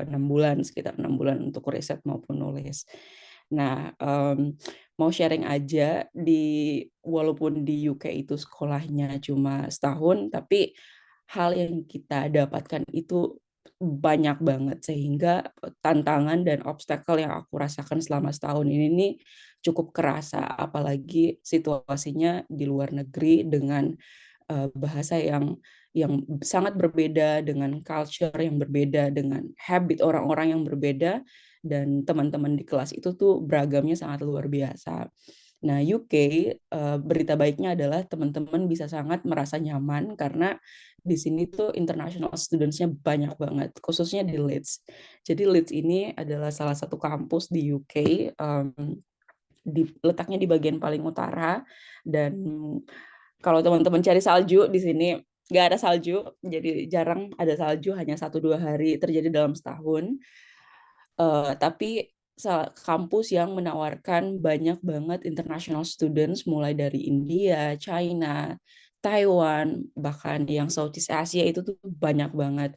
6 bulan, sekitar 6 bulan untuk riset maupun nulis. Nah, mau sharing aja walaupun di UK itu sekolahnya cuma setahun, tapi hal yang kita dapatkan itu banyak banget sehingga tantangan dan obstacle yang aku rasakan selama setahun ini nih cukup kerasa, apalagi situasinya di luar negeri dengan bahasa yang sangat berbeda, dengan culture yang berbeda, dengan habit orang-orang yang berbeda, dan teman-teman di kelas itu tuh beragamnya sangat luar biasa. Nah, UK, berita baiknya adalah teman-teman bisa sangat merasa nyaman karena di sini tuh international students-nya banyak banget, khususnya di Leeds. Jadi Leeds ini adalah salah satu kampus di UK, letaknya di bagian paling utara, dan kalau teman-teman cari salju di sini nggak ada salju, jadi jarang ada salju, hanya 1-2 hari terjadi dalam setahun. Tapi kampus yang menawarkan banyak banget international students mulai dari India, China, Taiwan, bahkan yang Southeast Asia itu tuh banyak banget.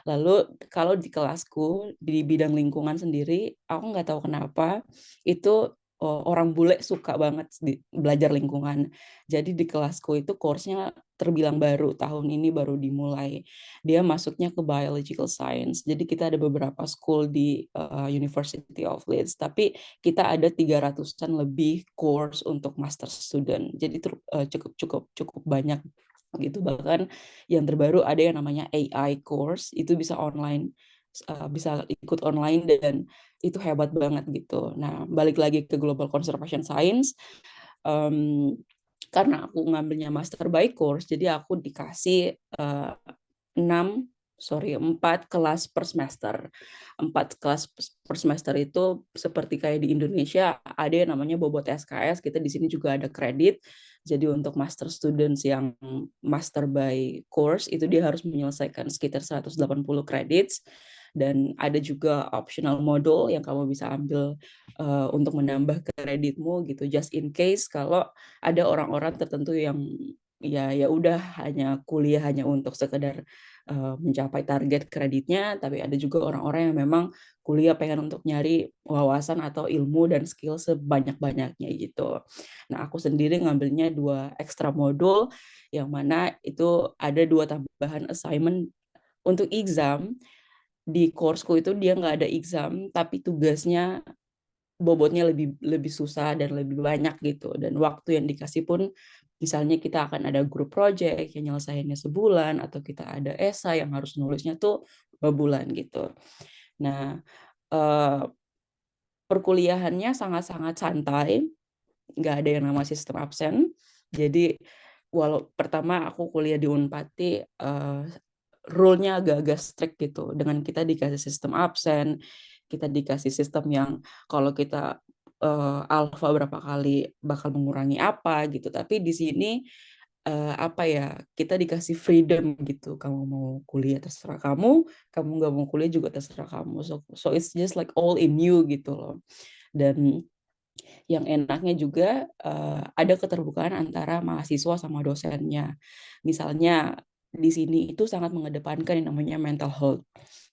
Lalu kalau di kelasku di bidang lingkungan sendiri, aku nggak tahu kenapa itu orang bule suka banget belajar lingkungan. Jadi di kelasku itu course-nya terbilang baru, tahun ini baru dimulai. Dia masuknya ke biological science. Jadi kita ada beberapa school di University of Leeds, tapi kita ada 300-an lebih course untuk master student. Jadi cukup banyak gitu. Bahkan yang terbaru ada yang namanya AI course, itu bisa online, bisa ikut online, dan itu hebat banget gitu. Nah, balik lagi ke global conservation science, karena aku ngambilnya master by course, jadi aku dikasih 4 kelas per semester. 4 kelas per semester itu seperti kayak di Indonesia ada yang namanya bobot SKS, kita di sini juga ada kredit. Jadi untuk master students yang master by course itu dia harus menyelesaikan sekitar 180 credits, dan ada juga optional module yang kamu bisa ambil untuk menambah kreditmu gitu, just in case kalau ada orang-orang tertentu yang ya udah hanya kuliah hanya untuk sekedar mencapai target kreditnya, tapi ada juga orang-orang yang memang kuliah pengen untuk nyari wawasan atau ilmu dan skill sebanyak-banyaknya gitu. Nah, aku sendiri ngambilnya 2 ekstra modul, yang mana itu ada 2 tambahan assignment untuk exam. Di courseku itu dia nggak ada exam, tapi tugasnya bobotnya lebih lebih susah dan lebih banyak gitu, dan waktu yang dikasih pun misalnya kita akan ada group project yang nyelesainnya sebulan, atau kita ada esai yang harus nulisnya tuh 2 bulan gitu. Nah, eh, perkuliahannya sangat-sangat santai, nggak ada yang nama sistem absen. Jadi walau pertama aku kuliah di Unpati, rule-nya agak-agak strict gitu. Dengan kita dikasih sistem absen, kita dikasih sistem yang kalau kita alfa berapa kali bakal mengurangi apa gitu. Tapi di sini apa ya, kita dikasih freedom gitu. Kamu mau kuliah terserah kamu nggak mau kuliah juga terserah kamu. So it's just like all in you gitu loh. Dan yang enaknya juga ada keterbukaan antara mahasiswa sama dosennya. Misalnya di sini itu sangat mengedepankan yang namanya mental health.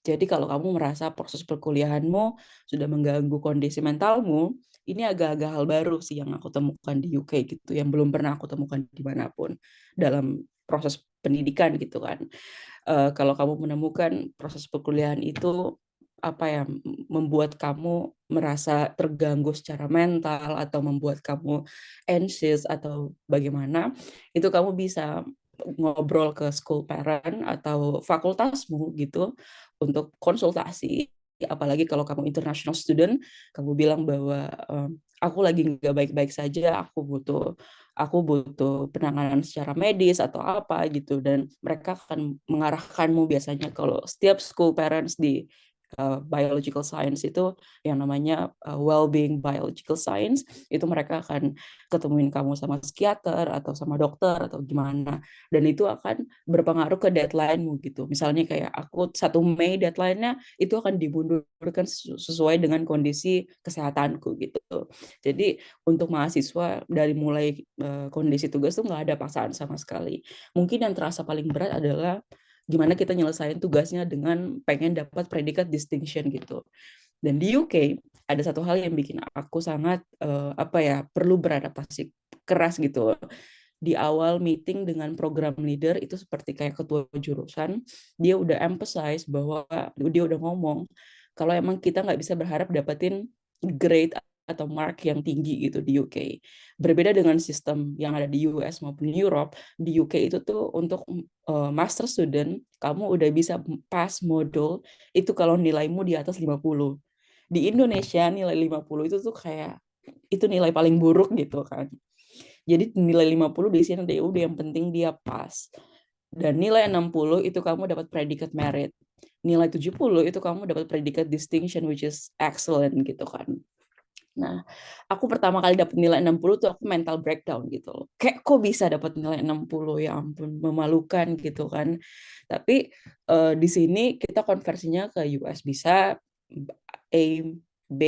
Jadi kalau kamu merasa proses perkuliahanmu sudah mengganggu kondisi mentalmu, ini agak-agak hal baru sih yang aku temukan di UK gitu, yang belum pernah aku temukan dimanapun dalam proses pendidikan gitu kan. Kalau kamu menemukan proses perkuliahan itu apa ya, membuat kamu merasa terganggu secara mental atau membuat kamu anxious atau bagaimana, itu kamu bisa ngobrol ke school parent atau fakultasmu gitu untuk konsultasi. Apalagi kalau kamu international student, kamu bilang bahwa aku lagi nggak baik-baik saja, aku butuh penanganan secara medis atau apa gitu, dan mereka akan mengarahkanmu. Biasanya kalau setiap school parents di biological science itu yang namanya well-being biological science, itu mereka akan ketemuin kamu sama psikiater atau sama dokter atau gimana, dan itu akan berpengaruh ke deadline-mu gitu. Misalnya kayak aku 1 Mei deadline-nya, itu akan dimundurkan sesuai dengan kondisi kesehatanku gitu. Jadi untuk mahasiswa dari mulai kondisi tugas tuh nggak ada paksaan sama sekali. Mungkin yang terasa paling berat adalah gimana kita nyelesain tugasnya dengan pengen dapat predikat distinction gitu. Dan di UK ada satu hal yang bikin aku sangat perlu beradaptasi keras gitu. Di awal meeting dengan program leader itu seperti kayak ketua jurusan, dia udah emphasize bahwa dia udah ngomong kalau emang kita nggak bisa berharap dapetin grade atau mark yang tinggi gitu di UK. Berbeda dengan sistem yang ada di US maupun Europe, di UK itu tuh untuk master student, kamu udah bisa pass modul itu kalau nilaimu di atas 50. Di Indonesia nilai 50 itu tuh kayak itu nilai paling buruk gitu kan. Jadi nilai 50 di sini udah yang penting dia pas. Dan nilai 60 itu kamu dapat predikat merit. Nilai 70 itu kamu dapat predikat distinction which is excellent gitu kan. Nah, aku pertama kali dapat nilai 60 tuh aku mental breakdown gitu loh. Kayak kok bisa dapat nilai 60, ya ampun, memalukan gitu kan. Tapi di sini kita konversinya ke US bisa A, B,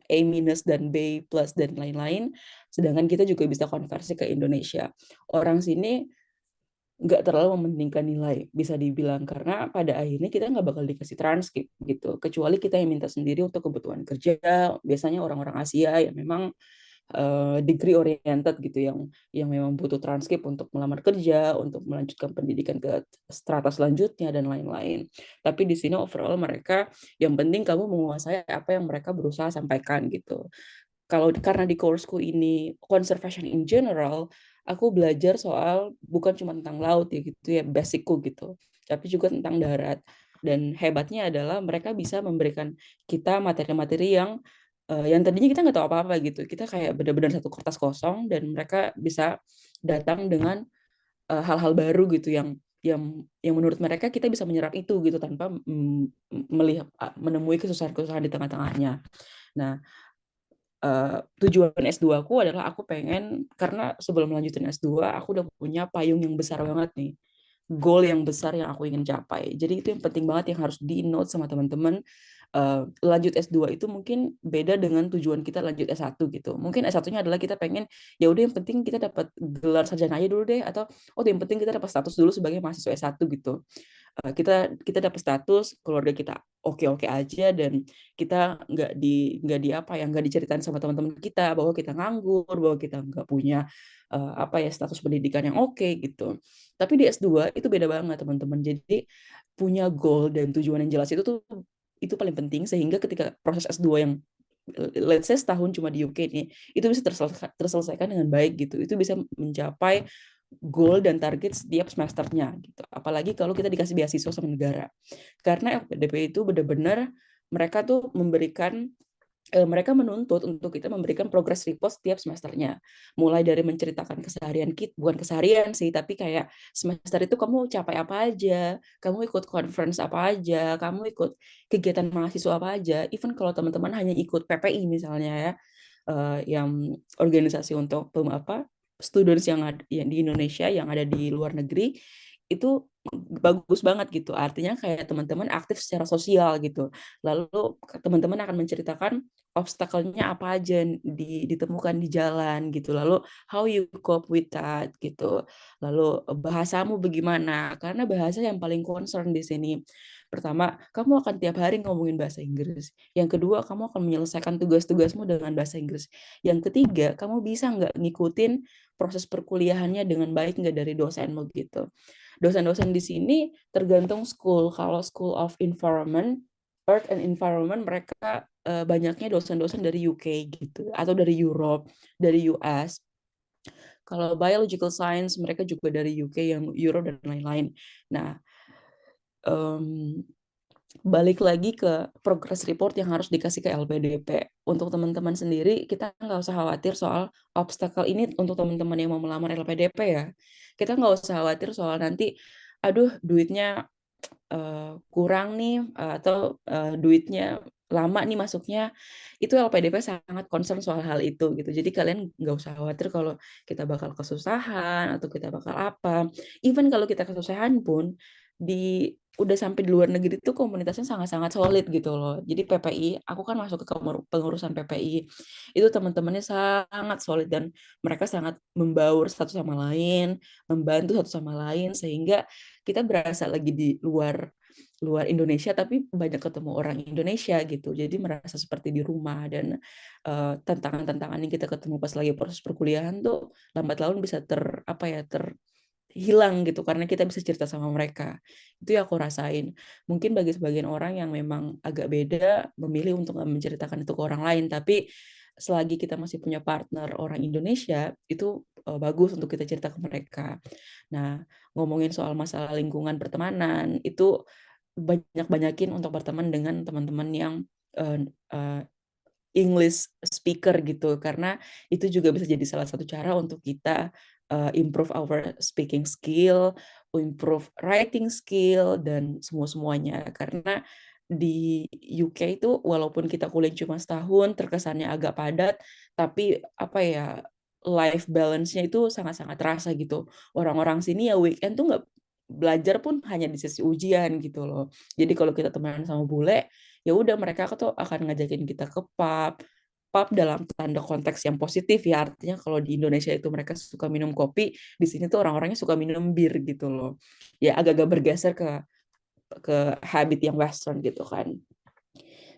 A minus dan B plus dan lain-lain. Sedangkan kita juga bisa konversi ke Indonesia. Orang sini nggak terlalu mementingkan nilai, bisa dibilang, karena pada akhirnya kita nggak bakal dikasih transkrip gitu, kecuali kita yang minta sendiri untuk kebutuhan kerja. Biasanya orang-orang Asia yang memang degree oriented gitu, yang memang butuh transkrip untuk melamar kerja, untuk melanjutkan pendidikan ke strata selanjutnya dan lain-lain. Tapi di sini overall mereka yang penting kamu menguasai apa yang mereka berusaha sampaikan gitu. Kalau karena di courseku ini conservation in general, aku belajar soal bukan cuma tentang laut ya gitu ya, basicku gitu, tapi juga tentang darat. Dan hebatnya adalah mereka bisa memberikan kita materi-materi yang tadinya kita nggak tahu apa-apa gitu. Kita kayak benar-benar satu kertas kosong dan mereka bisa datang dengan hal-hal baru gitu yang menurut mereka kita bisa menyerap itu gitu tanpa melihat menemui kesusahan-kesusahan di tengah-tengahnya. Nah, tujuan S2 aku adalah aku pengen, karena sebelum melanjutin S2 aku udah punya payung yang besar banget nih, goal yang besar yang aku ingin capai. Jadi itu yang penting banget yang harus di note sama teman-teman. Lanjut S2 itu mungkin beda dengan tujuan kita lanjut S1 gitu. Mungkin S1-nya adalah kita pengen ya udah yang penting kita dapat gelar sarjana aja dulu deh, atau yang penting kita dapat status dulu sebagai mahasiswa S1 gitu. Kita dapat status, keluarga kita oke-oke aja, dan kita nggak diceritain sama teman-teman kita bahwa kita nganggur, bahwa kita nggak punya status pendidikan yang oke gitu. Tapi di S2 itu beda banget teman-teman. Jadi punya goal dan tujuan yang jelas itu paling penting, sehingga ketika proses S2 yang let's say setahun cuma di UK nih, itu bisa terselesaikan dengan baik gitu. Itu bisa mencapai goal dan target setiap semesternya gitu. Apalagi kalau kita dikasih beasiswa sama negara. Karena LPDP itu benar-benar mereka tuh mereka menuntut untuk kita memberikan progress report setiap semesternya. Mulai dari menceritakan keseharian kita, bukan keseharian sih, tapi kayak semester itu kamu capai apa aja, kamu ikut conference apa aja, kamu ikut kegiatan mahasiswa apa aja. Even kalau teman-teman hanya ikut PPI misalnya ya, yang organisasi untuk students yang di Indonesia yang ada di luar negeri, itu bagus banget gitu. Artinya kayak teman-teman aktif secara sosial gitu. Lalu teman-teman akan menceritakan obstacle-nya apa aja ditemukan di jalan gitu. Lalu how you cope with that gitu. Lalu bahasamu bagaimana? Karena bahasa yang paling concern di sini. Pertama, kamu akan tiap hari ngomongin bahasa Inggris. Yang kedua, kamu akan menyelesaikan tugas-tugasmu dengan bahasa Inggris. Yang ketiga, kamu bisa nggak ngikutin proses perkuliahannya dengan baik nggak dari dosenmu gitu. Dosen-dosen di sini tergantung school. Kalau School of Environment, Earth and Environment, mereka banyaknya dosen-dosen dari UK gitu, atau dari Europe, dari US. Kalau Biological Science, mereka juga dari UK, yang Europe dan lain-lain. Nah, balik lagi ke progress report yang harus dikasih ke LPDP. Untuk teman-teman sendiri, kita nggak usah khawatir soal obstacle ini untuk teman-teman yang mau melamar LPDP ya. Kita nggak usah khawatir soal nanti, aduh duitnya kurang nih, atau duitnya lama nih masuknya. Itu LPDP sangat concern soal hal itu gitu. Jadi kalian nggak usah khawatir kalau kita bakal kesusahan atau kita bakal apa. Even kalau kita kesusahan pun, udah sampai di luar negeri itu komunitasnya sangat-sangat solid gitu loh. Jadi PPI, aku kan masuk ke pengurusan PPI, itu teman-temannya sangat solid dan mereka sangat membaur satu sama lain, membantu satu sama lain, sehingga kita berasa lagi di luar luar Indonesia tapi banyak ketemu orang Indonesia gitu. Jadi merasa seperti di rumah dan tantangan-tantangan yang kita ketemu pas lagi proses perkuliahan tuh lambat laun bisa terhilang gitu karena kita bisa cerita sama mereka. Itu yang aku rasain. Mungkin bagi sebagian orang yang memang agak beda memilih untuk menceritakan itu ke orang lain, tapi selagi kita masih punya partner orang Indonesia itu bagus untuk kita cerita ke mereka. Nah, ngomongin soal masalah lingkungan pertemanan itu banyak-banyakin untuk berteman dengan teman-teman yang uh, uh, English speaker gitu karena itu juga bisa jadi salah satu cara untuk kita improve our speaking skill, improve writing skill dan semua-semuanya karena di UK itu walaupun kita kuliah cuma setahun terkesannya agak padat tapi apa ya life balance-nya itu sangat-sangat terasa gitu. Orang-orang sini ya weekend tuh nggak belajar pun hanya di sesi ujian gitu loh. Jadi kalau kita temenan sama bule ya udah mereka tuh akan ngajakin kita ke pub dalam tanda konteks yang positif ya artinya kalau di Indonesia itu mereka suka minum kopi di sini tuh orang-orangnya suka minum bir gitu loh ya agak-agak bergeser ke habit yang western gitu kan.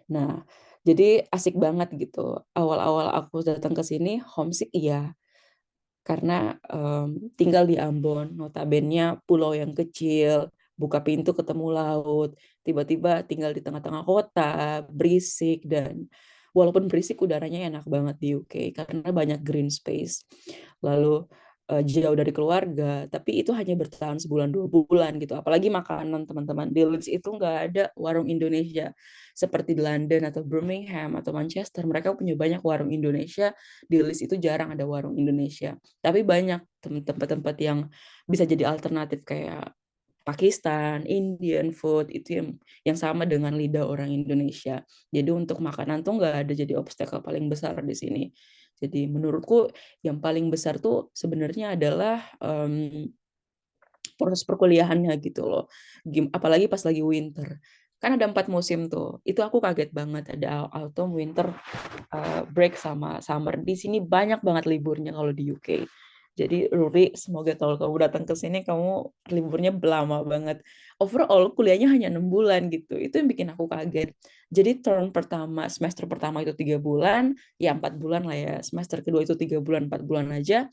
Nah jadi asik banget gitu awal-awal aku datang ke sini homesick iya karena tinggal di Ambon, notabene pulau yang kecil, buka pintu ketemu laut, tiba-tiba tinggal di tengah-tengah kota, berisik dan walaupun berisik udaranya enak banget di UK karena banyak green space. Lalu jauh dari keluarga, tapi itu hanya bertahan sebulan 2 bulan gitu. Apalagi makanan teman-teman di Leeds itu nggak ada warung Indonesia seperti di London atau Birmingham atau Manchester. Mereka punya banyak warung Indonesia, di Leeds itu jarang ada warung Indonesia. Tapi banyak tempat-tempat yang bisa jadi alternatif kayak Pakistan, Indian food itu yang sama dengan lidah orang Indonesia. Jadi untuk makanan tuh nggak ada jadi obstacle paling besar di sini. Jadi menurutku yang paling besar tuh sebenarnya adalah proses perkuliahannya gitu loh. Apalagi pas lagi winter. Kan ada 4 musim tuh. Itu aku kaget banget ada autumn, winter, break sama summer. Di sini banyak banget liburnya kalau di UK. Jadi Ruri, semoga kalau kamu datang ke sini kamu liburnya lama banget. Overall kuliahnya hanya 6 bulan gitu. Itu yang bikin aku kaget. Jadi term pertama, semester pertama itu 3 bulan, ya 4 bulan lah ya. Semester kedua itu 3 bulan, 4 bulan aja.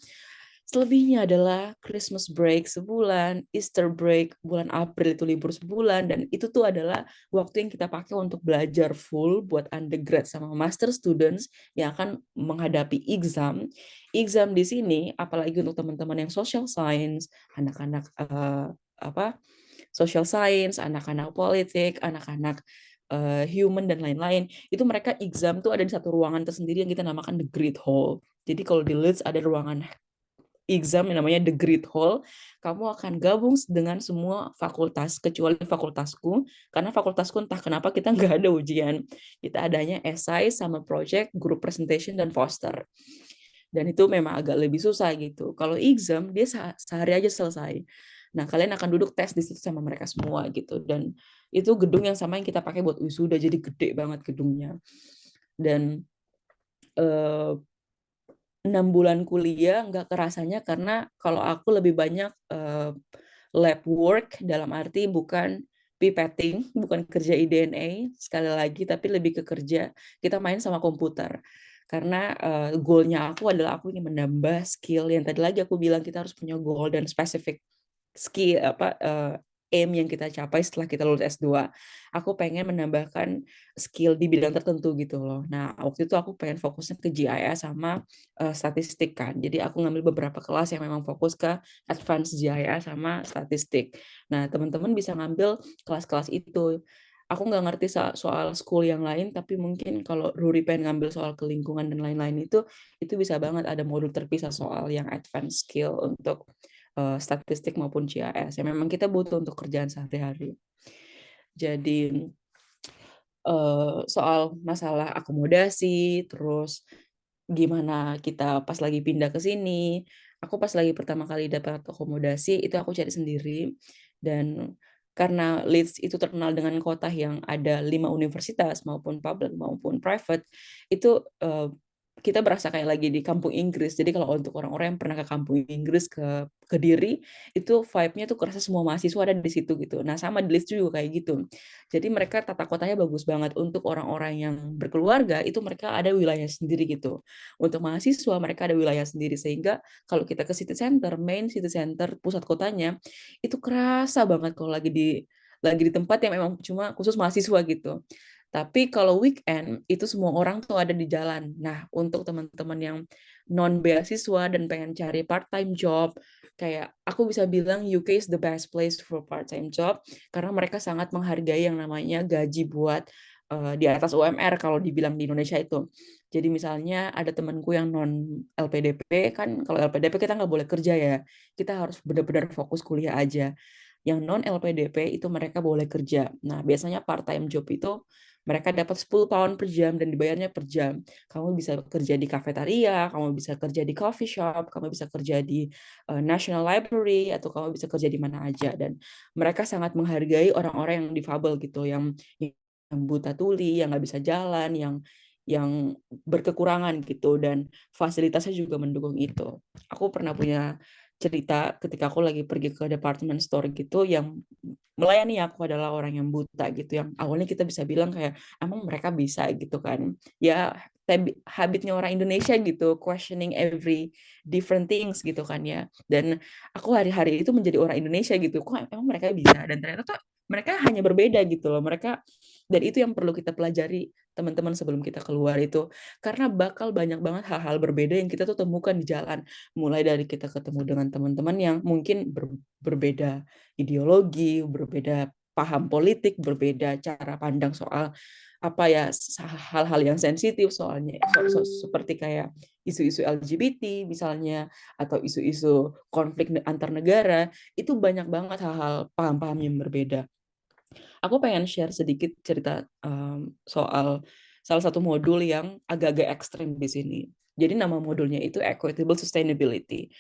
Selebihnya adalah Christmas break sebulan, Easter break bulan April itu libur sebulan, dan itu tuh adalah waktu yang kita pakai untuk belajar full buat undergrad sama master students yang akan menghadapi exam. Exam di sini, apalagi untuk teman-teman yang social science, anak-anak apa social science, anak-anak politik, anak-anak human dan lain-lain, itu mereka exam tuh ada di satu ruangan tersendiri yang kita namakan the Great Hall. Jadi kalau di Leeds ada ruangan exam yang namanya The Great Hall, kamu akan gabung dengan semua fakultas, kecuali fakultasku, karena fakultasku entah kenapa kita nggak ada ujian. Kita adanya esai sama project, group presentation, dan poster. Dan itu memang agak lebih susah gitu. Kalau exam, dia sehari aja selesai. Nah, kalian akan duduk tes di situ sama mereka semua gitu. Dan itu gedung yang sama yang kita pakai buat wisuda, jadi gede banget gedungnya. Dan 6 bulan kuliah nggak kerasanya karena kalau aku lebih banyak lab work dalam arti bukan pipetting, bukan kerja eDNA sekali lagi, tapi lebih ke kerja kita main sama komputer. Karena goalnya aku adalah aku ingin menambah skill yang tadi lagi aku bilang kita harus punya goal dan spesifik skill aim yang kita capai setelah kita lulus S2. Aku pengen menambahkan skill di bidang tertentu gitu loh. Nah, waktu itu aku pengen fokusnya ke GIS sama statistik kan. Jadi aku ngambil beberapa kelas yang memang fokus ke advance GIS sama statistik. Nah, teman-teman bisa ngambil kelas-kelas itu. Aku nggak ngerti soal school yang lain, tapi mungkin kalau Ruri pengen ngambil soal kelingkungan dan lain-lain itu bisa banget ada modul terpisah soal yang advance skill untuk statistik maupun GIS yang memang kita butuh untuk kerjaan sehari-hari. Jadi soal masalah akomodasi, terus gimana kita pas lagi pindah ke sini. Aku pas lagi pertama kali dapat akomodasi itu aku cari sendiri dan karena Leeds itu terkenal dengan kota yang ada 5 universitas maupun public maupun private, itu kita berasa kayak lagi di kampung Inggris. Jadi kalau untuk orang-orang yang pernah ke kampung Inggris, ke Kediri, itu vibe-nya tuh kerasa semua mahasiswa ada di situ gitu. Nah, sama di Leeds juga kayak gitu. Jadi mereka tata kotanya bagus banget. Untuk orang-orang yang berkeluarga, itu mereka ada wilayah sendiri gitu. Untuk mahasiswa, mereka ada wilayah sendiri. Sehingga kalau kita ke city center, main city center, pusat kotanya, itu kerasa banget kalau lagi di tempat yang memang cuma khusus mahasiswa gitu. Tapi kalau weekend itu semua orang tuh ada di jalan. Nah, untuk teman-teman yang non beasiswa dan pengen cari part-time job, kayak aku bisa bilang UK is the best place for part-time job karena mereka sangat menghargai yang namanya gaji buat di atas UMR kalau dibilang di Indonesia itu. Jadi misalnya ada temanku yang non LPDP, kan kalau LPDP kita nggak boleh kerja ya, kita harus benar-benar fokus kuliah aja. Yang non LPDP itu mereka boleh kerja. Nah, biasanya part-time job itu mereka dapat 10 pound per jam dan dibayarnya per jam. Kamu bisa kerja di kafetaria, kamu bisa kerja di coffee shop, kamu bisa kerja di National Library, atau kamu bisa kerja di mana aja. Dan mereka sangat menghargai orang-orang yang difabel gitu, yang buta tuli, yang nggak bisa jalan, yang berkekurangan gitu, dan fasilitasnya juga mendukung itu. Aku pernah punya cerita ketika aku lagi pergi ke department store gitu, yang melayani aku adalah orang yang buta gitu, yang awalnya kita bisa bilang kayak emang mereka bisa gitu kan ya, habitnya orang Indonesia gitu, questioning every different things gitu kan ya. Dan aku hari-hari itu menjadi orang Indonesia gitu, kok emang mereka bisa, dan ternyata tuh mereka hanya berbeda gitu loh mereka. Dan itu yang perlu kita pelajari teman-teman sebelum kita keluar itu, karena bakal banyak banget hal-hal berbeda yang kita tuh temukan di jalan, mulai dari kita ketemu dengan teman-teman yang mungkin berbeda ideologi, berbeda paham politik, berbeda cara pandang soal apa ya, hal-hal yang sensitif soalnya, seperti kayak isu-isu LGBT misalnya, atau isu-isu konflik antar negara. Itu banyak banget hal-hal paham-paham yang berbeda. Aku pengen share sedikit cerita soal salah satu modul yang agak-agak ekstrim di sini. Jadi nama modulnya itu Equitable Sustainability.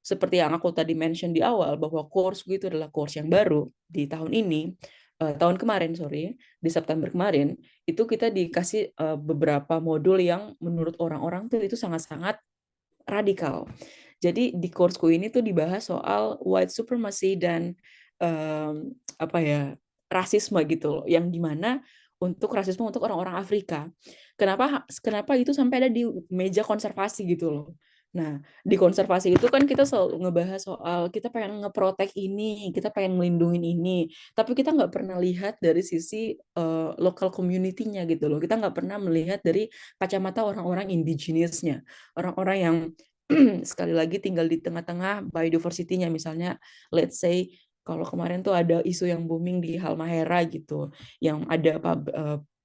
Seperti yang aku tadi mention di awal, bahwa course itu adalah course yang baru di tahun ini, tahun kemarin, sorry, di September kemarin, itu kita dikasih beberapa modul yang menurut orang-orang tuh itu sangat-sangat radikal. Jadi di courseku ini tuh dibahas soal white supremacy dan apa ya, rasisme gitu loh, yang dimana untuk rasisme untuk orang-orang Afrika. Kenapa kenapa itu sampai ada di meja konservasi gitu loh. Nah, di konservasi itu kan kita selalu ngebahas soal kita pengen ngeprotek ini, kita pengen melindungi ini, tapi kita nggak pernah lihat dari sisi local community-nya gitu loh. Kita nggak pernah melihat dari kacamata orang-orang indigenous-nya, orang-orang yang sekali lagi tinggal di tengah-tengah biodiversity-nya. Misalnya let's say kalau kemarin tuh ada isu yang booming di Halmahera gitu, yang ada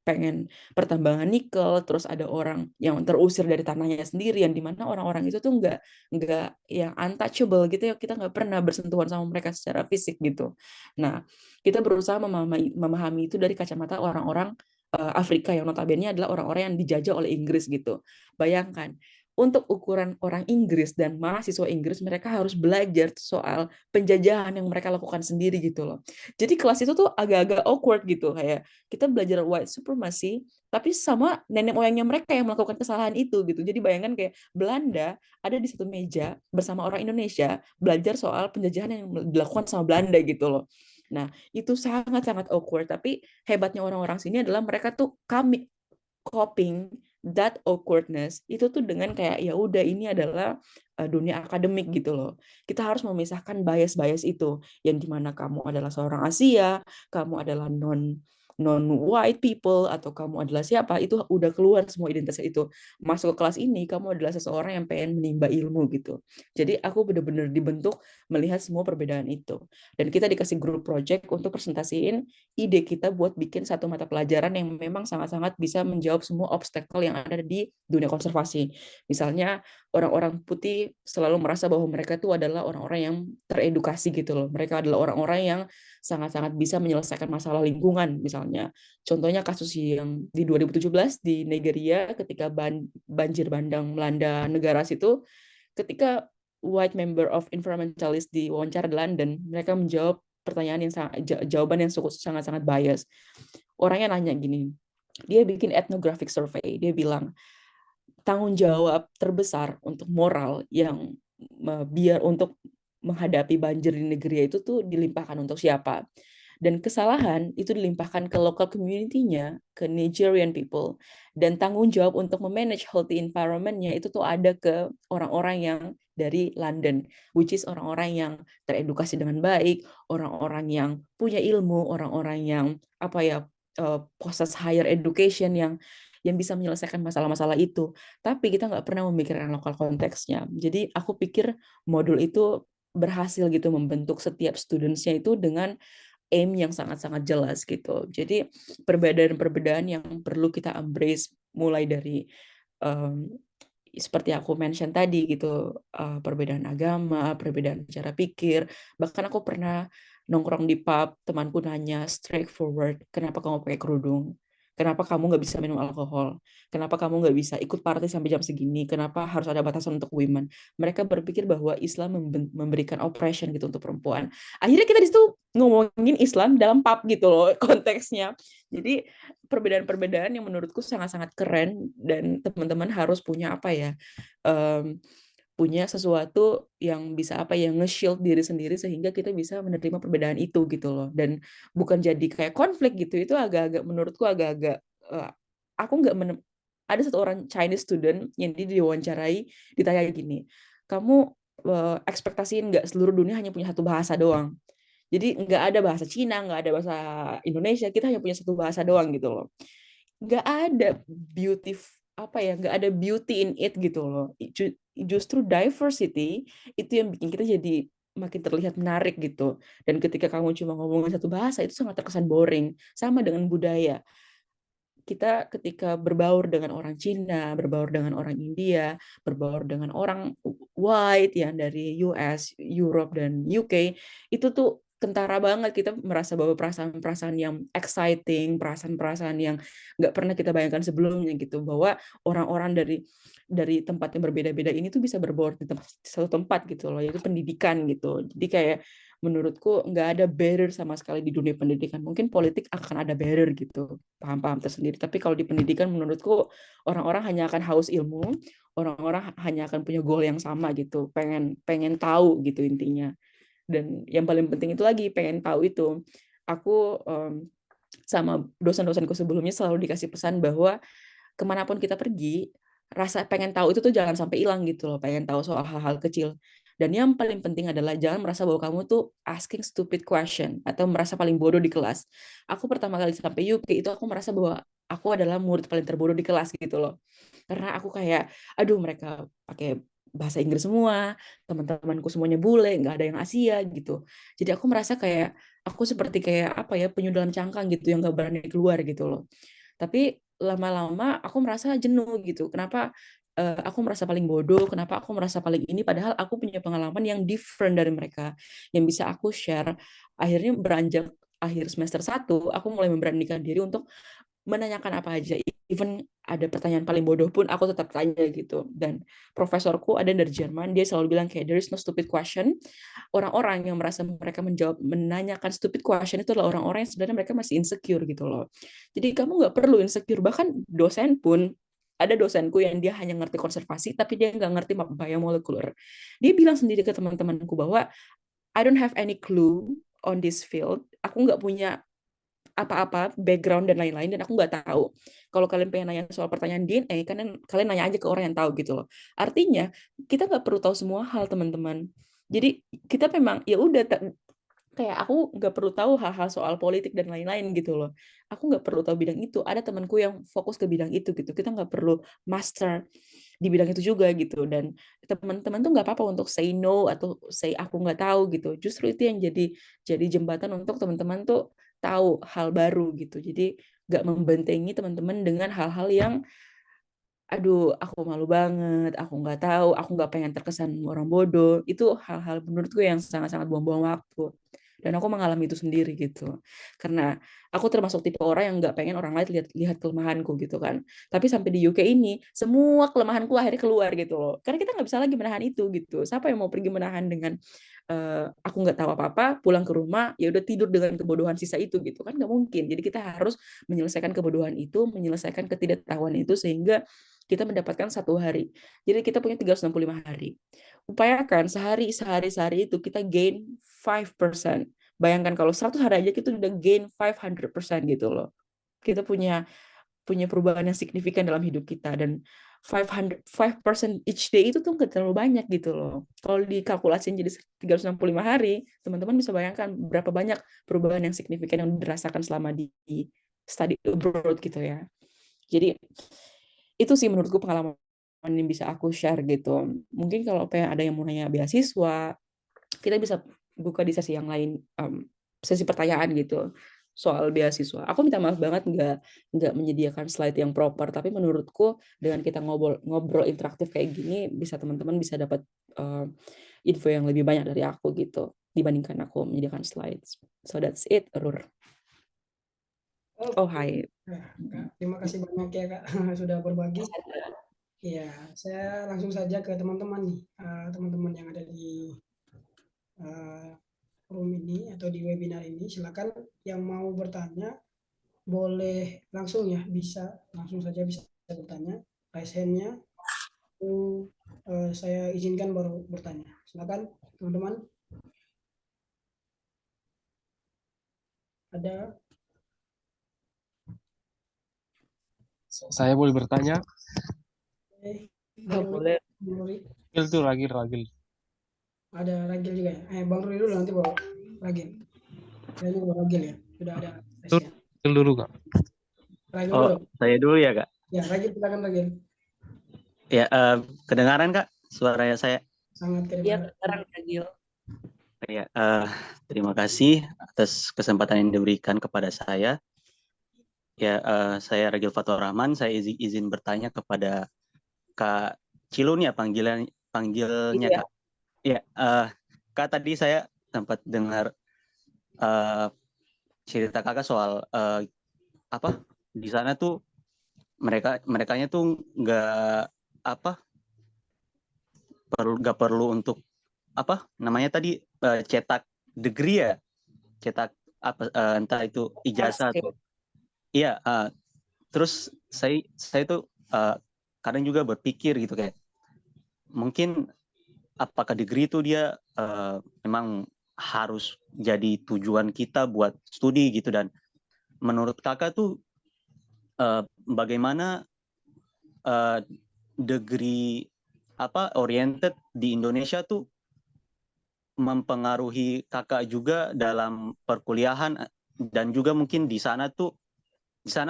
pengen pertambangan nikel, terus ada orang yang terusir dari tanahnya sendiri, yang dimana orang-orang itu tuh nggak yang untouchable gitu ya, kita nggak pernah bersentuhan sama mereka secara fisik gitu. Nah, kita berusaha memahami itu dari kacamata orang-orang Afrika, yang notabene adalah orang-orang yang dijajah oleh Inggris gitu. Bayangkan, untuk ukuran orang Inggris dan mahasiswa Inggris, mereka harus belajar soal penjajahan yang mereka lakukan sendiri gitu loh. Jadi kelas itu tuh agak-agak awkward gitu, kayak kita belajar white supremacy, tapi sama nenek moyangnya mereka yang melakukan kesalahan itu gitu. Jadi bayangkan kayak Belanda ada di satu meja bersama orang Indonesia belajar soal penjajahan yang dilakukan sama Belanda gitu loh. Nah, itu sangat-sangat awkward, tapi hebatnya orang-orang sini adalah mereka tuh coping that awkwardness itu tuh dengan kayak ya udah, ini adalah dunia akademik gitu loh. Kita harus memisahkan bias-bias itu, yang dimana kamu adalah seorang Asia, kamu adalah non white people, atau kamu adalah siapa, itu udah keluar semua identitas itu. Masuk ke kelas ini kamu adalah seseorang yang pengen menimba ilmu gitu. Jadi aku benar-benar dibentuk melihat semua perbedaan itu. Dan kita dikasih grup project untuk presentasiin ide kita buat bikin satu mata pelajaran yang memang sangat-sangat bisa menjawab semua obstacle yang ada di dunia konservasi. Misalnya orang-orang putih selalu merasa bahwa mereka itu adalah orang-orang yang teredukasi gitu loh. Mereka adalah orang-orang yang sangat-sangat bisa menyelesaikan masalah lingkungan misalnya. Contohnya kasus yang di 2017 di Nigeria ketika banjir bandang melanda negara situ, ketika white member of environmentalist di wawancara di London, mereka menjawab pertanyaan yang jawaban yang sangat-sangat bias. Orangnya nanya gini, dia bikin ethnographic survey, dia bilang, tanggung jawab terbesar untuk moral yang biar untuk menghadapi banjir di negeri itu tuh dilimpahkan untuk siapa. Dan kesalahan itu dilimpahkan ke local community-nya, ke Nigerian people. Dan tanggung jawab untuk memanage healthy environment-nya itu tuh ada ke orang-orang yang dari London, which is orang-orang yang teredukasi dengan baik, orang-orang yang punya ilmu, orang-orang yang possess higher education yang bisa menyelesaikan masalah-masalah itu. Tapi kita nggak pernah memikirkan lokal konteksnya. Jadi aku pikir modul itu berhasil gitu membentuk setiap students-nya itu dengan aim yang sangat-sangat jelas gitu. Jadi perbedaan-perbedaan yang perlu kita embrace mulai dari um, seperti aku mention tadi gitu, perbedaan agama, perbedaan cara pikir. Bahkan aku pernah nongkrong di pub, temanku nanya straightforward, kenapa kamu pakai kerudung? Kenapa kamu nggak bisa minum alkohol? Kenapa kamu nggak bisa ikut party sampai jam segini? Kenapa harus ada batasan untuk women? Mereka berpikir bahwa Islam memberikan oppression gitu untuk perempuan. Akhirnya kita di situ ngomongin Islam dalam pub gitu loh konteksnya. Jadi perbedaan-perbedaan yang menurutku sangat-sangat keren dan teman-teman harus punya um, punya sesuatu yang bisa nge-shield diri sendiri sehingga kita bisa menerima perbedaan itu gitu loh, dan bukan jadi kayak konflik gitu. Itu agak-agak menurutku agak-agak aku nggak ada satu orang Chinese student yang diwawancarai, ditanya gini, kamu ekspektasiin nggak seluruh dunia hanya punya satu bahasa doang? Jadi nggak ada bahasa Cina, nggak ada bahasa Indonesia, kita hanya punya satu bahasa doang gitu loh. Nggak ada nggak ada beauty in it gitu loh. Justru diversity itu yang bikin kita jadi makin terlihat menarik gitu. Dan ketika kamu cuma ngomongin satu bahasa itu sangat terkesan boring. Sama dengan budaya. Kita ketika berbaur dengan orang Cina, berbaur dengan orang India, berbaur dengan orang white yang dari US, Europe, dan UK, itu tuh kentara banget. Kita merasa bahwa perasaan-perasaan yang exciting, perasaan-perasaan yang nggak pernah kita bayangkan sebelumnya gitu, bahwa orang-orang dari tempat yang berbeda-beda ini tuh bisa berbaur di satu tempat gitu loh, yaitu pendidikan gitu. Jadi kayak menurutku nggak ada barrier sama sekali di dunia pendidikan. Mungkin politik akan ada barrier gitu, paham-paham tersendiri. Tapi kalau di pendidikan menurutku orang-orang hanya akan haus ilmu, orang-orang hanya akan punya goal yang sama gitu, pengen pengen tahu gitu intinya. Dan yang paling penting itu lagi pengen tahu itu. Aku sama dosen-dosenku sebelumnya selalu dikasih pesan bahwa kemanapun kita pergi, rasa pengen tahu itu tuh jangan sampai hilang gitu loh, pengen tahu soal hal-hal kecil. Dan yang paling penting adalah jangan merasa bahwa kamu tuh asking stupid question atau merasa paling bodoh di kelas. Aku pertama kali sampai UK itu aku merasa bahwa aku adalah murid paling terbodoh di kelas gitu loh. Karena aku kayak, aduh mereka pakai bahasa Inggris semua, teman-temanku semuanya bule, nggak ada yang Asia gitu. Jadi aku merasa kayak aku seperti kayak penyu dalam cangkang gitu yang nggak berani keluar gitu loh. Tapi lama-lama aku merasa jenuh gitu. Kenapa aku merasa paling bodoh, kenapa aku merasa paling ini, padahal aku punya pengalaman yang different dari mereka, yang bisa aku share. Akhirnya beranjak akhir semester 1, aku mulai memberanikan diri untuk menanyakan apa aja. Even ada pertanyaan paling bodoh pun aku tetap tanya gitu. Dan profesorku ada dari Jerman, dia selalu bilang kayak there is no stupid question. Orang-orang yang merasa mereka menanyakan stupid question itu adalah orang-orang yang sebenarnya mereka masih insecure gitu loh. Jadi kamu nggak perlu insecure. Bahkan dosen pun, ada dosenku yang dia hanya ngerti konservasi tapi dia nggak ngerti biomolekuler. Dia bilang sendiri ke teman-temanku bahwa I don't have any clue on this field. Aku nggak punya apa-apa background dan lain-lain, dan aku nggak tahu. Kalau kalian pengen nanya soal pertanyaan DNA, kalian nanya aja ke orang yang tahu gitu loh. Artinya kita nggak perlu tahu semua hal, teman-teman. Jadi kita memang ya udah, kayak aku nggak perlu tahu hal-hal soal politik dan lain-lain gitu loh. Aku nggak perlu tahu bidang itu. Ada temanku yang fokus ke bidang itu gitu. Kita nggak perlu master di bidang itu juga gitu. Dan teman-teman tuh nggak apa-apa untuk say no atau say aku nggak tahu gitu. Justru itu yang jadi jembatan untuk teman-teman tuh tahu hal baru gitu. Jadi nggak membentengi teman-teman dengan hal-hal yang aduh aku malu banget, aku nggak tahu, aku nggak pengen terkesan orang bodoh. Itu hal-hal menurutku yang sangat-sangat buang-buang waktu. Dan aku mengalami itu sendiri gitu. Karena Aku termasuk tipe orang yang nggak pengen orang lain lihat kelemahanku gitu kan. Tapi sampai di UK ini, semua kelemahanku akhirnya keluar gitu loh. Karena kita nggak bisa lagi menahan itu gitu. Siapa yang mau pergi menahan dengan aku nggak tahu apa-apa, pulang ke rumah ya udah tidur dengan kebodohan sisa itu gitu kan, nggak mungkin. Jadi kita harus menyelesaikan kebodohan itu, menyelesaikan ketidaktahuan itu sehingga kita mendapatkan 1 hari. Jadi kita punya 365 hari. Upayakan sehari itu kita gain 5%. Bayangkan kalau 100 hari aja kita udah gain 500% gitu loh. Kita punya punya perubahan yang signifikan dalam hidup kita, dan 500 5% each day itu tuh nggak terlalu banyak gitu loh. Kalau dikalkulasiin jadi 365 hari, teman-teman bisa bayangkan berapa banyak perubahan yang signifikan yang dirasakan selama di study abroad gitu ya. Jadi itu sih menurutku pengalaman yang bisa aku share gitu. Mungkin kalau ada yang mau nanya beasiswa, kita bisa buka di sesi yang lain, sesi pertanyaan gitu soal beasiswa. Aku minta maaf banget nggak menyediakan slide yang proper, tapi menurutku dengan kita ngobrol interaktif kayak gini, teman-teman bisa dapat info yang lebih banyak dari aku gitu dibandingkan aku menyediakan slides. So that's it, Rur. Oh, Oke. hai. Nah, Kak, terima kasih banyak ya Kak sudah berbagi. Iya, saya langsung saja ke teman-teman nih, teman-teman yang ada di room ini atau di webinar ini. Silakan yang mau bertanya boleh langsung ya, bisa langsung saja bisa bertanya. Raise hand-nya, itu saya izinkan baru bertanya. Silakan teman-teman, ada. Saya boleh bertanya? Boleh, Boleh. Bang Ruri. Ragil tuh, Ragil. Ada Ragil juga ya. Bang Ruri dulu, nanti bawa Ragil. Kayaknya bawa Ragil ya. Sudah ada Tuh, tesnya. Ragil dulu, Kak. Ragil Oh, dulu. saya dulu ya, Kak. Ya, Ragil, silakan Ragil. Ya, kedengaran, Kak, suaranya saya? Sangat Iya, kedengaran. sekarang Ragil. Ya, terima kasih atas kesempatan yang diberikan kepada saya. Ya, saya Ragil Fatur Rahman. Saya izin bertanya kepada Kak Cilun ya, panggilnya Iya. Kak. Ya, Kak, tadi saya sempat dengar cerita Kakak soal apa di sana tuh merekanya tuh nggak perlu untuk apa namanya tadi cetak degree ya, cetak apa entah itu ijazah atau iya. Terus saya tuh kadang juga berpikir gitu, kayak mungkin apakah degree itu dia memang harus jadi tujuan kita buat studi gitu, dan menurut Kakak tuh bagaimana degree oriented di Indonesia tuh mempengaruhi Kakak juga dalam perkuliahan, dan juga mungkin di sana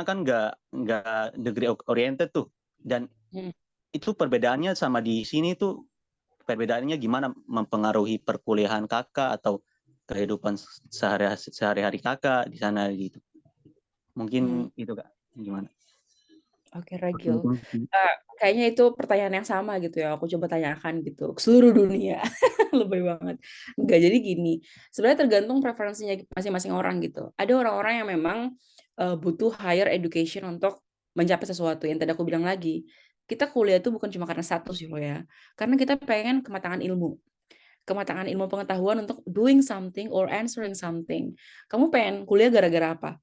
kan nggak degree oriented tuh, dan itu perbedaannya sama di sini tuh, perbedaannya gimana mempengaruhi perkuliahan Kakak atau kehidupan sehari-hari Kakak di sana gitu. Mungkin itu Kak, gimana? Oke, Ragil. Kayaknya itu pertanyaan yang sama gitu ya, aku coba tanyakan gitu ke seluruh dunia. Lebay banget. Enggak, jadi gini, sebenarnya tergantung preferensinya masing-masing orang gitu. Ada orang-orang yang memang butuh higher education untuk mencapai sesuatu. Yang tadi aku bilang lagi, kita kuliah itu bukan cuma karena status sih lo ya, karena kita pengen kematangan ilmu pengetahuan untuk doing something or answering something. Kamu pengen kuliah gara-gara apa?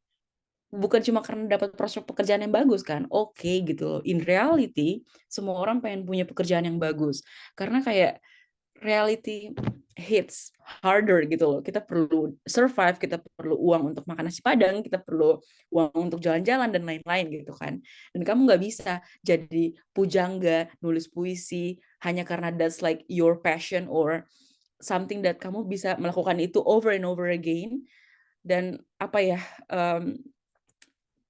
Bukan cuma karena dapat prospek pekerjaan yang bagus kan, oke gitu loh. In reality, semua orang pengen punya pekerjaan yang bagus. Karena kayak reality hits harder gitu loh. Kita perlu survive, kita perlu uang untuk makan nasi Padang, kita perlu uang untuk jalan-jalan dan lain-lain gitu kan. Dan kamu nggak bisa jadi pujangga, nulis puisi hanya karena that's like your passion or something that kamu bisa melakukan itu over and over again. Dan apa ya,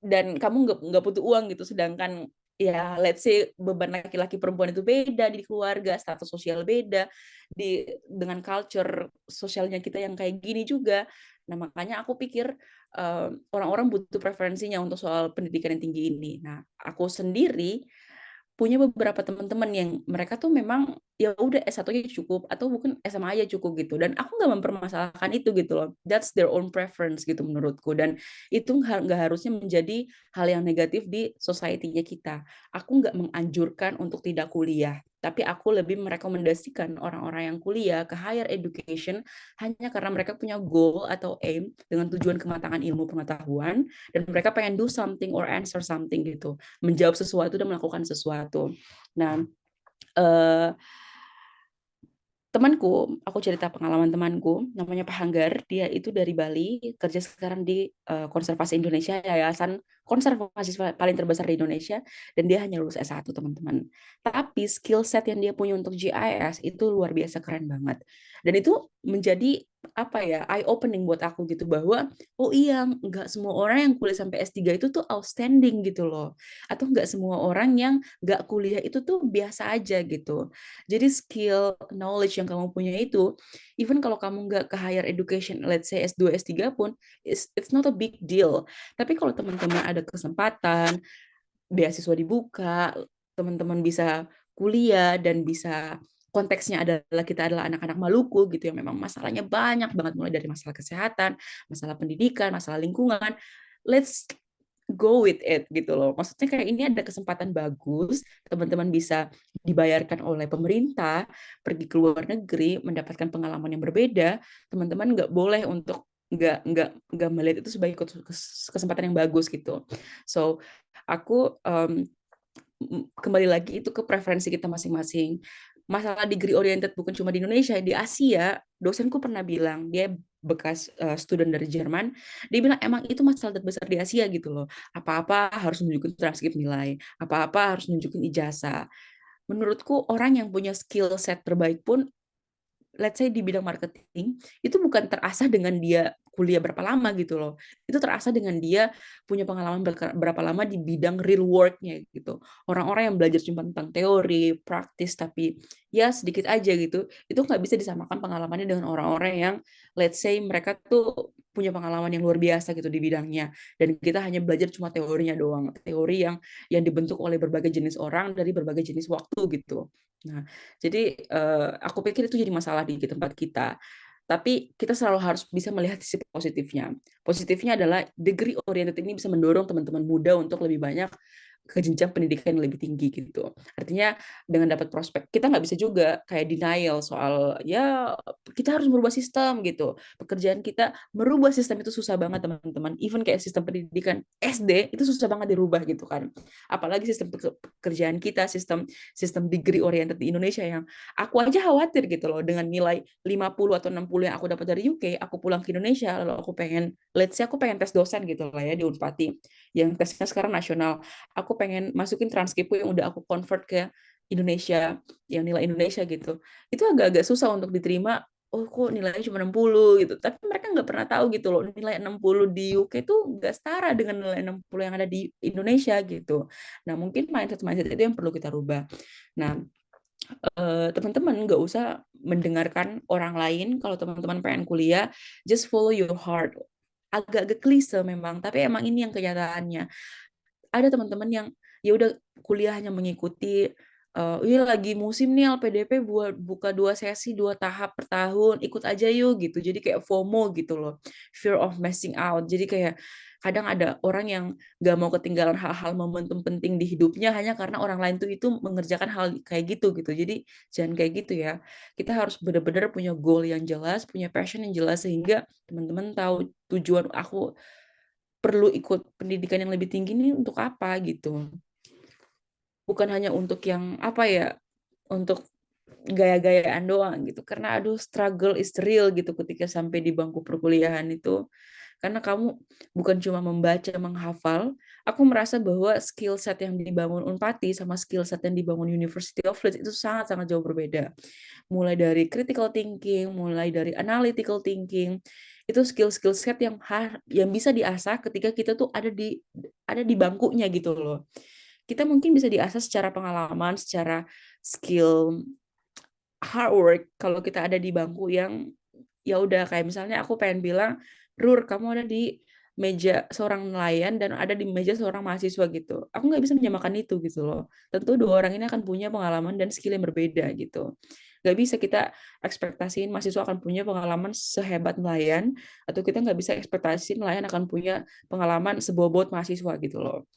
dan kamu nggak butuh uang gitu, sedangkan ya let's say beban laki-laki perempuan itu beda di keluarga, status sosial beda, dengan culture sosialnya kita yang kayak gini juga. Nah makanya aku pikir orang-orang butuh preferensinya untuk soal pendidikan yang tinggi ini. Nah aku sendiri punya beberapa teman-teman yang mereka tuh memang ya udah S1-nya cukup atau mungkin SMA aja cukup gitu, dan aku nggak mempermasalahkan itu gitu loh. That's their own preference gitu menurutku, dan itu nggak harusnya menjadi hal yang negatif di society-nya kita. Aku nggak menganjurkan untuk tidak kuliah, tapi aku lebih merekomendasikan orang-orang yang kuliah ke higher education hanya karena mereka punya goal atau aim dengan tujuan kematangan ilmu pengetahuan, dan mereka pengen do something or answer something gitu, menjawab sesuatu dan melakukan sesuatu. Nah, temanku, aku cerita pengalaman temanku, namanya Pak Hanggar, dia itu dari Bali, kerja sekarang di Konservasi Indonesia, yayasan konservasi paling terbesar di Indonesia, dan dia hanya lulus S1, teman-teman. Tapi skill set yang dia punya untuk GIS itu luar biasa keren banget. Dan itu menjadi apa ya, eye opening buat aku gitu, bahwa oh iya, nggak semua orang yang kuliah sampai S3 itu tuh outstanding gitu loh. Atau nggak semua orang yang nggak kuliah itu tuh biasa aja gitu. Jadi skill, knowledge yang kamu punya itu, even kalau kamu nggak ke higher education, let's say S2, S3 pun, it's not a big deal. Tapi kalau teman-teman ada kesempatan, beasiswa dibuka, teman-teman bisa kuliah dan bisa, konteksnya adalah kita adalah anak-anak Maluku gitu yang memang masalahnya banyak banget, mulai dari masalah kesehatan, masalah pendidikan, masalah lingkungan. Let's go with it gitu loh. Maksudnya kayak ini ada kesempatan bagus, teman-teman bisa dibayarkan oleh pemerintah, pergi ke luar negeri, mendapatkan pengalaman yang berbeda. Teman-teman nggak boleh untuk nggak melihat itu sebagai kesempatan yang bagus gitu. So aku kembali lagi itu ke preferensi kita masing-masing. Masalah degree oriented bukan cuma di Indonesia, di Asia, dosenku pernah bilang, dia bekas student dari Jerman, dia bilang emang itu masalah terbesar di Asia gitu loh. Apa-apa harus nunjukin transkrip nilai, apa-apa harus nunjukin ijazah. Menurutku orang yang punya skill set terbaik pun, let's say di bidang marketing, itu bukan terasah dengan dia kuliah berapa lama gitu loh. Itu terasah dengan dia punya pengalaman berapa lama di bidang real work-nya gitu. Orang-orang yang belajar cuma tentang teori, praktis, tapi ya sedikit aja gitu, itu nggak bisa disamakan pengalamannya dengan orang-orang yang let's say mereka tuh punya pengalaman yang luar biasa gitu di bidangnya. Dan kita hanya belajar cuma teorinya doang. Teori yang dibentuk oleh berbagai jenis orang dari berbagai jenis waktu gitu. Nah, jadi aku pikir itu jadi masalah di tempat kita. Tapi kita selalu harus bisa melihat sisi positifnya. Positifnya adalah degree oriented ini bisa mendorong teman-teman muda untuk lebih banyak ke jenjang pendidikan yang lebih tinggi gitu. Artinya dengan dapat prospek, kita nggak bisa juga kayak denial soal ya kita harus merubah sistem gitu. Pekerjaan kita merubah sistem itu susah banget teman-teman. Even kayak sistem pendidikan SD itu susah banget dirubah gitu kan. Apalagi sistem pekerjaan kita, sistem degree oriented di Indonesia yang aku aja khawatir gitu loh dengan nilai 50 atau 60 yang aku dapat dari UK, aku pulang ke Indonesia lalu aku pengen, let's say aku pengen tes dosen gitu lah ya di Unpati. Yang tesnya sekarang nasional. Aku pengen masukin transkripku yang udah aku convert ke Indonesia, yang nilai Indonesia gitu. Itu agak-agak susah untuk diterima. Oh kok nilainya cuma 60 gitu. Tapi mereka nggak pernah tahu gitu loh, nilai 60 di UK itu nggak setara dengan nilai 60 yang ada di Indonesia gitu. Nah mungkin mindset itu yang perlu kita rubah. Nah teman-teman nggak usah mendengarkan orang lain. Kalau teman-teman pengen kuliah, just follow your heart. Agak-agak klise memang, tapi emang ini yang kenyataannya. Ada teman-teman yang ya udah kuliah hanya mengikuti ini lagi musim nih LPDP buat buka 2 sesi 2 tahap per tahun, ikut aja yuk gitu. Jadi kayak FOMO gitu loh, fear of missing out. Jadi kayak kadang ada orang yang gak mau ketinggalan hal-hal momentum penting di hidupnya hanya karena orang lain tuh itu mengerjakan hal kayak gitu gitu. Jadi jangan kayak gitu ya. Kita harus benar-benar punya goal yang jelas, punya passion yang jelas sehingga teman-teman tahu tujuan aku perlu ikut pendidikan yang lebih tinggi ini untuk apa gitu. Bukan hanya untuk yang apa ya, untuk gaya-gayaan doang gitu. Karena aduh struggle is real gitu ketika sampai di bangku perkuliahan itu. Karena kamu bukan cuma membaca, menghafal, aku merasa bahwa skill set yang dibangun Unpati sama skill set yang dibangun University of Leeds itu sangat-sangat jauh berbeda. Mulai dari critical thinking, mulai dari analytical thinking, itu skill-skill set yang bisa diasah ketika kita tuh ada di bangkunya gitu loh. Kita mungkin bisa diasah secara pengalaman, secara skill hard work kalau kita ada di bangku yang ya udah kayak misalnya aku pengen bilang, Rur, kamu ada di meja seorang nelayan dan ada di meja seorang mahasiswa gitu. Aku nggak bisa menyamakan itu gitu loh. Tentu dua orang ini akan punya pengalaman dan skill yang berbeda gitu. Nggak bisa kita ekspektasiin mahasiswa akan punya pengalaman sehebat nelayan, atau kita nggak bisa ekspektasiin nelayan akan punya pengalaman sebobot mahasiswa gitu loh.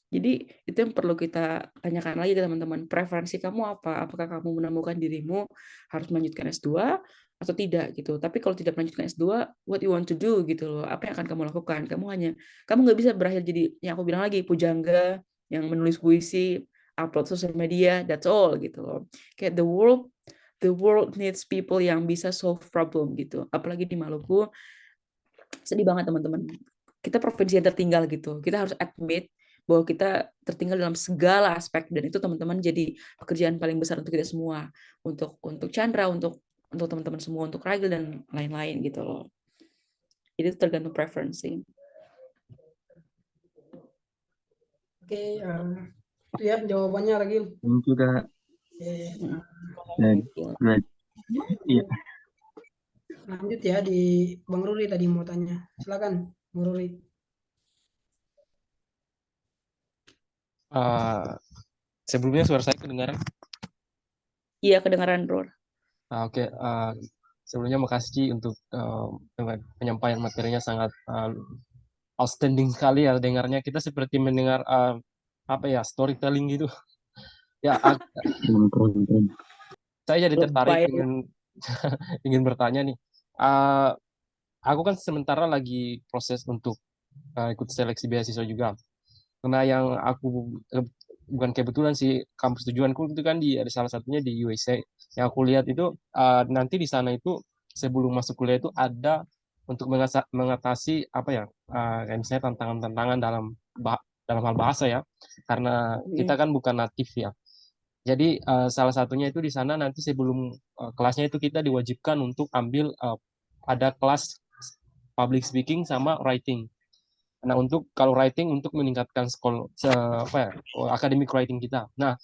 Jadi itu yang perlu kita tanyakan lagi ke teman-teman. Preferensi kamu apa? Apakah kamu menemukan dirimu harus melanjutkan S2 atau tidak gitu. Tapi kalau tidak melanjutkan S2, what you want to do gitu loh. Apa yang akan kamu lakukan? Kamu nggak bisa berakhir jadi yang aku bilang lagi pujangga yang menulis puisi, upload sosial media, that's all gitu loh. Kayak the world needs people yang bisa solve problem gitu. Apalagi di Maluku, sedih banget teman-teman. Kita provinsi yang tertinggal gitu. Kita harus admit bahwa kita tertinggal dalam segala aspek, dan itu teman-teman jadi pekerjaan paling besar untuk kita semua, untuk Chandra, untuk teman-teman semua, untuk Ragil dan lain-lain gitu loh. Jadi itu tergantung preferensi. Oke, itu ya jawabannya Ragil. Thank you, Kak. Oke, Right. Iya. lanjut ya di Bang Ruri tadi mau tanya. Silakan, Bang Ruri. Sebelumnya suara saya kedengaran? Iya, kedengaran, Bro. Oke. Sebelumnya makasih Ci untuk penyampaian materinya, sangat outstanding sekali ya dengarnya. Kita seperti mendengar storytelling gitu. Ya, saya jadi tertarik Lebay. ingin bertanya nih. Aku kan sementara lagi proses untuk ikut seleksi beasiswa juga. Karena yang aku bukan kebetulan sih, kampus tujuanku itu kan ada salah satunya di USA. Yang aku lihat itu nanti di sana itu sebelum masuk kuliah itu ada untuk mengatasi kayak misalnya tantangan-tantangan dalam hal bahasa ya. Karena kita kan bukan natif ya. Jadi salah satunya itu di sana nanti sebelum kelasnya itu kita diwajibkan untuk ambil ada kelas public speaking sama writing. Nah, kalau writing untuk meningkatkan academic writing kita. Nah,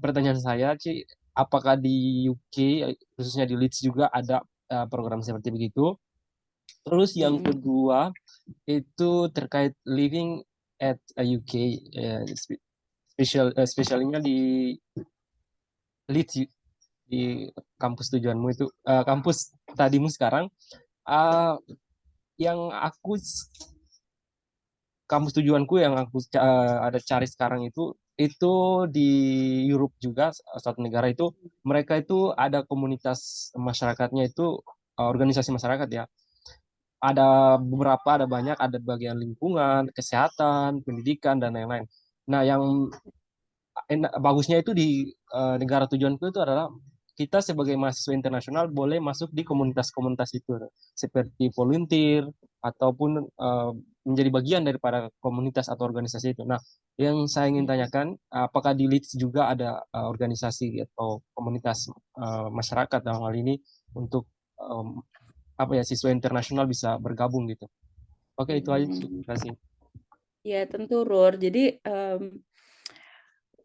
pertanyaan saya, Ci, apakah di UK khususnya di Leeds juga ada program seperti begitu? Terus yang kedua itu terkait living at UK, spesialnya di Leeds, di kampus tujuanmu itu, kampus tadimu sekarang. Yang kampus tujuanku yang aku ada cari sekarang itu di Europe juga, suatu negara itu mereka itu ada komunitas masyarakatnya itu organisasi masyarakat ya. Ada beberapa, ada banyak, ada bagian lingkungan, kesehatan, pendidikan dan lain-lain. Nah, yang bagusnya itu di negara tujuanku itu adalah kita sebagai mahasiswa internasional boleh masuk di komunitas-komunitas itu, seperti volunteer ataupun menjadi bagian daripada komunitas atau organisasi itu. Nah, yang saya ingin tanyakan, apakah di Leeds juga ada organisasi atau komunitas masyarakat dalam hal ini untuk siswa internasional bisa bergabung gitu. Oke, itu aja. Terima kasih. Ya, tentu, Rur. Jadi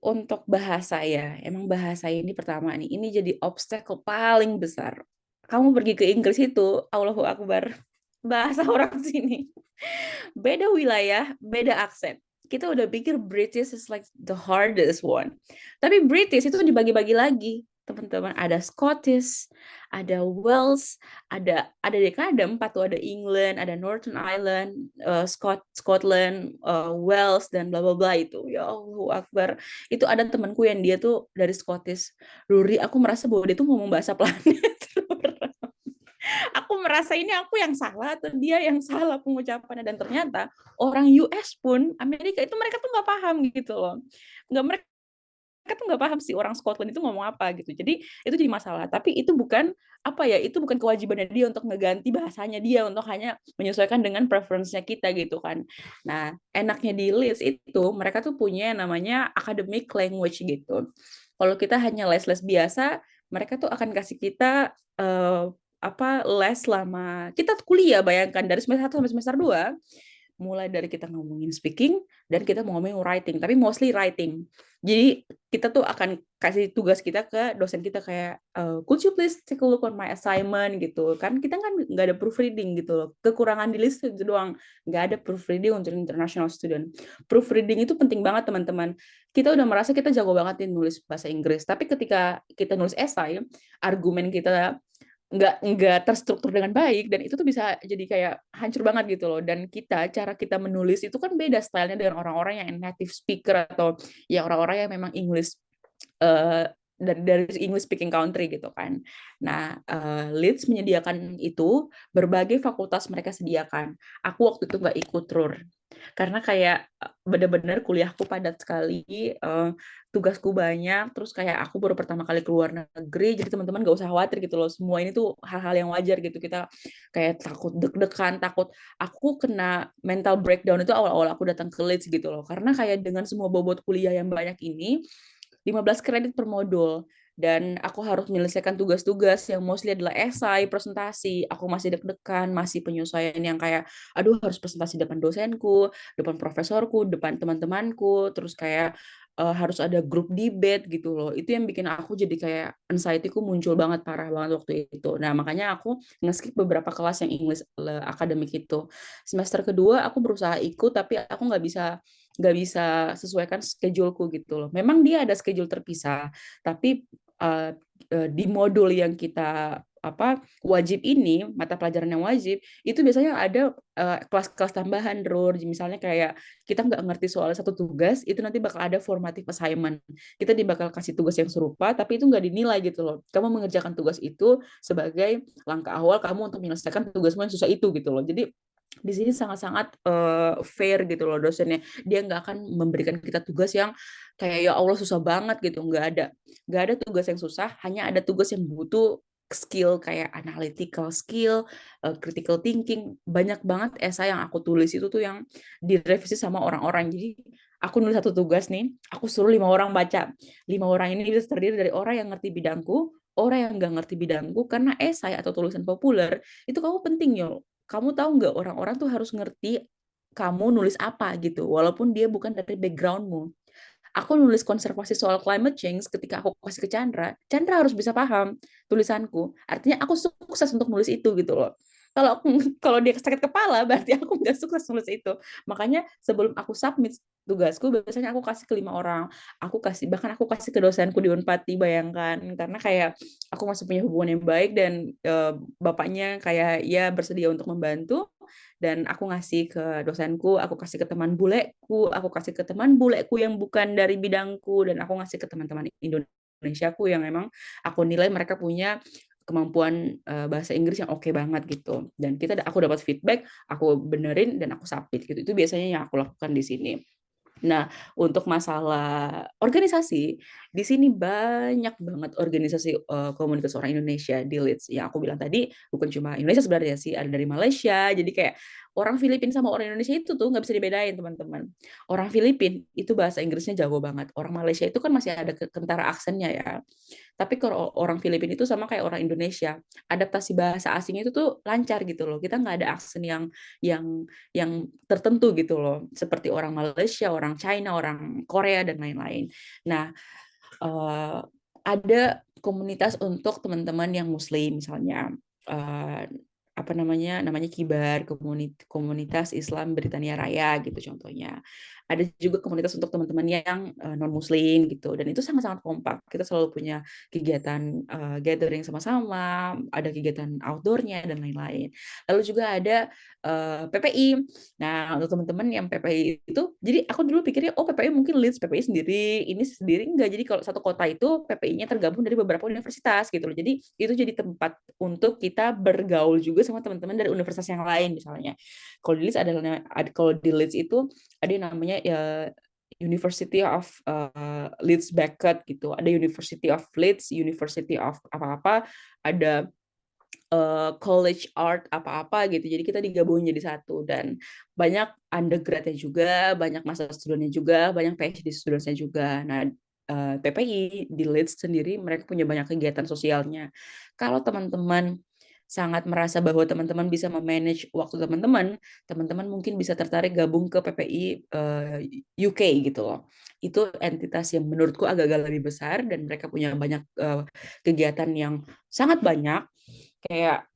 untuk bahasa ya, emang bahasa ini pertama nih, ini jadi obstacle paling besar. Kamu pergi ke Inggris itu, Allahu Akbar, bahasa orang sini. Beda wilayah, beda aksen. Kita udah pikir British is like the hardest one. Tapi British itu dibagi-bagi lagi, teman-teman. Ada Scottish, ada Wales, ada ada 4 tuh, ada England, ada Northern Ireland, Scotland, Wales dan bla bla bla itu. Ya Allahu Akbar. Itu ada temanku yang dia tuh dari Scottish. Ruri, aku merasa bahwa dia tuh ngomong bahasa planet. Aku merasa ini aku yang salah atau dia yang salah pengucapannya, dan ternyata orang US pun, Amerika itu mereka tuh nggak paham gitu loh. Mereka tuh nggak paham sih orang Scotland itu ngomong apa gitu. Jadi itu jadi masalah. Tapi itu bukan itu bukan kewajibannya dia untuk ngeganti bahasanya dia, untuk hanya menyesuaikan dengan preferensinya kita gitu kan. Nah, enaknya di Leeds itu mereka tuh punya yang namanya academic language gitu. Kalau kita hanya les-les biasa, mereka tuh akan kasih kita les selama kita kuliah, bayangkan dari semester 1 sampai semester 2 mulai dari kita ngomongin speaking dan kita mau ngomongin writing, tapi mostly writing. Jadi kita tuh akan kasih tugas kita ke dosen kita kayak could you please take a look on my assignment gitu kan, kita kan nggak ada proofreading gitu loh, kekurangan di list itu doang, nggak ada proofreading untuk international student. Proofreading itu penting banget teman-teman. Kita udah merasa kita jago banget nih nulis bahasa Inggris, tapi ketika kita nulis esai, argumen kita nggak terstruktur dengan baik, dan itu tuh bisa jadi kayak hancur banget gitu loh. Dan cara kita menulis itu kan beda stylenya dengan orang-orang yang native speaker atau ya orang-orang yang memang English dari English speaking country gitu kan. Nah, Leeds menyediakan itu, berbagai fakultas mereka sediakan. Aku waktu itu nggak ikut RUR karena kayak bener-bener kuliahku padat sekali, tugasku banyak, terus kayak aku baru pertama kali keluar negeri, jadi teman-teman gak usah khawatir gitu loh, semua ini tuh hal-hal yang wajar gitu, kita kayak takut deg-degan, takut. Aku kena mental breakdown itu awal-awal aku datang ke Leeds gitu loh, karena kayak dengan semua bobot kuliah yang banyak ini, 15 kredit per modul, dan aku harus menyelesaikan tugas-tugas yang mostly adalah esai, presentasi. Aku masih deg-degan, masih penyesuaian yang kayak, aduh harus presentasi depan dosenku, depan profesorku, depan teman-temanku, terus kayak harus ada grup debate gitu loh. Itu yang bikin aku jadi kayak anxiety-ku muncul banget, parah banget waktu itu. Nah, makanya aku nge-skip beberapa kelas yang English akademik itu. Semester kedua aku berusaha ikut, tapi aku nggak bisa sesuaikan scheduleku gitu loh. Memang dia ada schedule terpisah, tapi di modul yang kita wajib ini, mata pelajaran yang wajib, itu biasanya ada kelas-kelas tambahan, Rur. Misalnya kayak kita nggak ngerti soal satu tugas, itu nanti bakal ada formative assignment. Kita bakal kasih tugas yang serupa, tapi itu nggak dinilai gitu loh. Kamu mengerjakan tugas itu sebagai langkah awal kamu untuk menyelesaikan tugasmu yang susah itu gitu loh. Jadi di sini sangat-sangat fair gitu loh dosennya. Dia nggak akan memberikan kita tugas yang kayak ya Allah susah banget gitu. Nggak ada tugas yang susah, hanya ada tugas yang butuh skill kayak analytical skill, critical thinking. Banyak banget esai yang aku tulis itu tuh yang direvisi sama orang-orang. Jadi aku nulis satu tugas nih, aku suruh 5 orang baca. 5 orang ini bisa terdiri dari orang yang ngerti bidangku, orang yang nggak ngerti bidangku, karena esai atau tulisan populer itu kamu penting yo. Kamu tahu nggak, orang-orang tuh harus ngerti kamu nulis apa gitu, walaupun dia bukan dari backgroundmu. Aku nulis konservasi soal climate change, ketika aku kasih ke Chandra harus bisa paham tulisanku. Artinya aku sukses untuk nulis itu gitu loh. Kalau kalau dia sakit kepala, berarti aku nggak sukses nulis itu. Makanya sebelum aku submit tugasku, biasanya aku kasih ke 5 orang. Bahkan aku kasih ke dosenku di Unpati, bayangkan. Karena kayak aku masih punya hubungan yang baik, dan bapaknya kayak ya bersedia untuk membantu. Dan aku ngasih ke dosenku, aku kasih ke teman buleku, aku kasih ke teman buleku yang bukan dari bidangku, dan aku ngasih ke teman-teman Indonesiaku yang memang aku nilai mereka punya kemampuan bahasa Inggris yang oke banget gitu. Dan aku dapat feedback, aku benerin dan aku submit gitu. Itu biasanya yang aku lakukan di sini. Nah, untuk masalah organisasi, di sini banyak banget organisasi komunitas orang Indonesia di Leeds. Yang aku bilang tadi, bukan cuma Indonesia sebenarnya sih, ada dari Malaysia. Jadi kayak orang Filipina sama orang Indonesia itu tuh nggak bisa dibedain, teman-teman. Orang Filipina itu bahasa Inggrisnya jago banget. Orang Malaysia itu kan masih ada kentara aksennya ya. Tapi kalau orang Filipina itu sama kayak orang Indonesia, adaptasi bahasa asing itu tuh lancar gitu loh. Kita nggak ada aksen yang tertentu gitu loh, seperti orang Malaysia, orang China, orang Korea, dan lain-lain. Nah, ada komunitas untuk teman-teman yang Muslim, misalnya namanya Kibar, komunitas Islam Britania Raya gitu contohnya. Ada juga komunitas untuk teman-teman yang non Muslim gitu, dan itu sangat-sangat kompak. Kita selalu punya kegiatan gathering sama-sama, ada kegiatan outdoornya dan lain-lain. Lalu juga ada PPI. Nah, untuk teman-teman yang PPI itu, jadi aku dulu pikirnya PPI mungkin Leeds PPI sendiri, ini sendiri, enggak. Jadi kalau satu kota itu PPI-nya tergabung dari beberapa universitas gitu loh. Jadi itu jadi tempat untuk kita bergaul juga sama teman-teman dari universitas yang lain misalnya. Kalau di Leeds itu ada yang namanya University of Leeds Beckett gitu. Ada University of Leeds, University of apa-apa, ada college art apa-apa gitu. Jadi kita digabungin jadi satu, dan banyak undergrad-nya juga, banyak master student-nya juga, banyak PhD student-nya juga. Nah, PPI di Leeds sendiri mereka punya banyak kegiatan sosialnya. Kalau teman-teman sangat merasa bahwa teman-teman bisa memanage waktu teman-teman mungkin bisa tertarik gabung ke PPI UK gitu loh. Itu entitas yang menurutku agak-agak lebih besar dan mereka punya banyak kegiatan yang sangat banyak. Kayak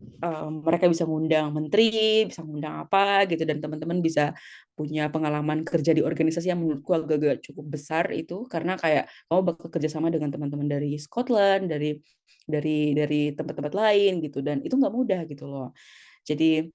mereka bisa ngundang menteri, bisa ngundang apa gitu, dan teman-teman bisa punya pengalaman kerja di organisasi yang menurutku agak-agak cukup besar itu, karena kayak kamu bakal kerjasama dengan teman-teman dari Scotland, dari tempat-tempat lain gitu, dan itu nggak mudah gitu loh. Jadi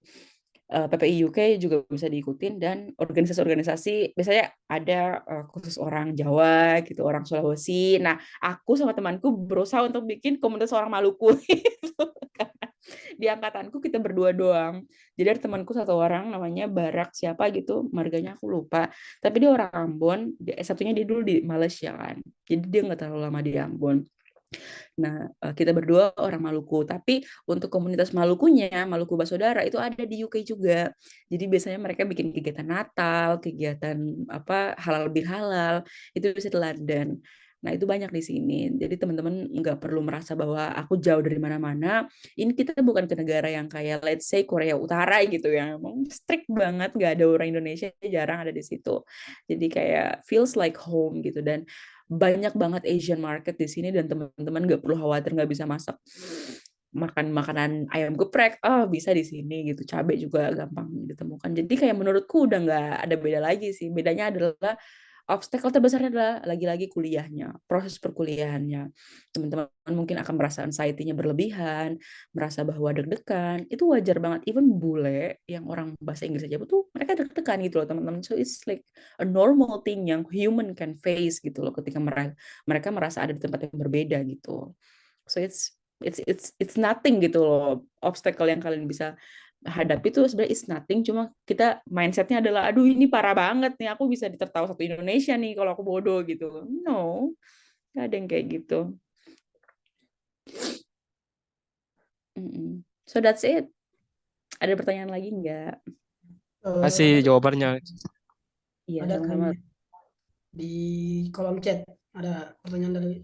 PPI UK juga bisa diikutin, dan organisasi-organisasi biasanya ada khusus orang Jawa gitu, orang Sulawesi. Nah, aku sama temanku berusaha untuk bikin komunitas orang Maluku gitu. Karena di angkatanku kita berdua doang. Jadi ada temanku satu orang namanya Barak siapa gitu, marganya aku lupa. Tapi dia orang Ambon, S1-nya dia dulu di Malaysia kan. Jadi dia nggak terlalu lama di Ambon. Nah, kita berdua orang Maluku, tapi untuk komunitas Malukunya, Maluku Basodara itu ada di UK juga. Jadi biasanya mereka bikin kegiatan Natal, kegiatan apa halal bihalal, itu bisa di London. Nah, itu banyak di sini. Jadi teman-teman nggak perlu merasa bahwa aku jauh dari mana-mana. Ini kita bukan ke negara yang kayak let's say Korea Utara gitu ya. Emang strict banget, nggak ada orang Indonesia, jarang ada di situ. Jadi kayak feels like home gitu, dan banyak banget Asian market di sini, dan teman-teman nggak perlu khawatir nggak bisa masak makan makanan ayam geprek, bisa di sini gitu, cabai juga gampang ditemukan. Jadi kayak menurutku udah nggak ada beda lagi sih. Bedanya adalah obstacle terbesarnya adalah lagi-lagi kuliahnya, proses perkuliahannya. Teman-teman mungkin akan merasa anxiety-nya berlebihan, merasa bahwa deg-degan. Itu wajar banget. Even bule yang orang bahasa Inggris aja tuh mereka deg-degan gitu loh, teman-teman. So it's like a normal thing yang human can face gitu loh ketika mereka merasa ada di tempat yang berbeda gitu. So it's nothing gitu loh. Obstacle yang kalian bisa hadapi itu sebenarnya is nothing, cuma kita mindsetnya adalah aduh ini parah banget nih, aku bisa ditertawa satu Indonesia nih kalau aku bodoh gitu. No, nggak ada yang kayak gitu. So that's it. Ada pertanyaan lagi nggak? Kasih jawabannya. Iya, Ada sama-sama. di kolom chat ada pertanyaan dari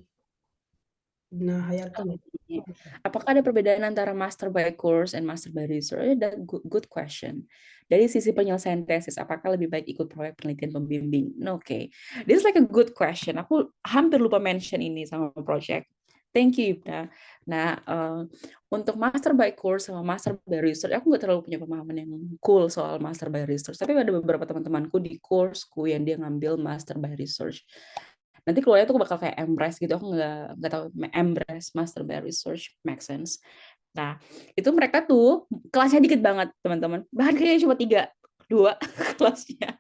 Dina Hayatun. Apakah ada perbedaan antara master by course and master by research? That good question. Dari sisi penyelesaian tesis, apakah lebih baik ikut proyek penelitian pembimbing? Okay. This is like a good question. Aku hampir lupa mention ini sama project. Thank you, Ibna. Nah, untuk master by course sama master by research, aku nggak terlalu punya pemahaman yang cool soal master by research. Tapi ada beberapa teman-temanku di courseku yang dia ngambil master by research. Nanti keluarnya tuh bakal kayak Embrace gitu, aku nggak tahu Embrace Master by Research make sense. Nah, itu mereka tuh kelasnya dikit banget teman-teman, bahkan kayaknya cuma 2 kelasnya.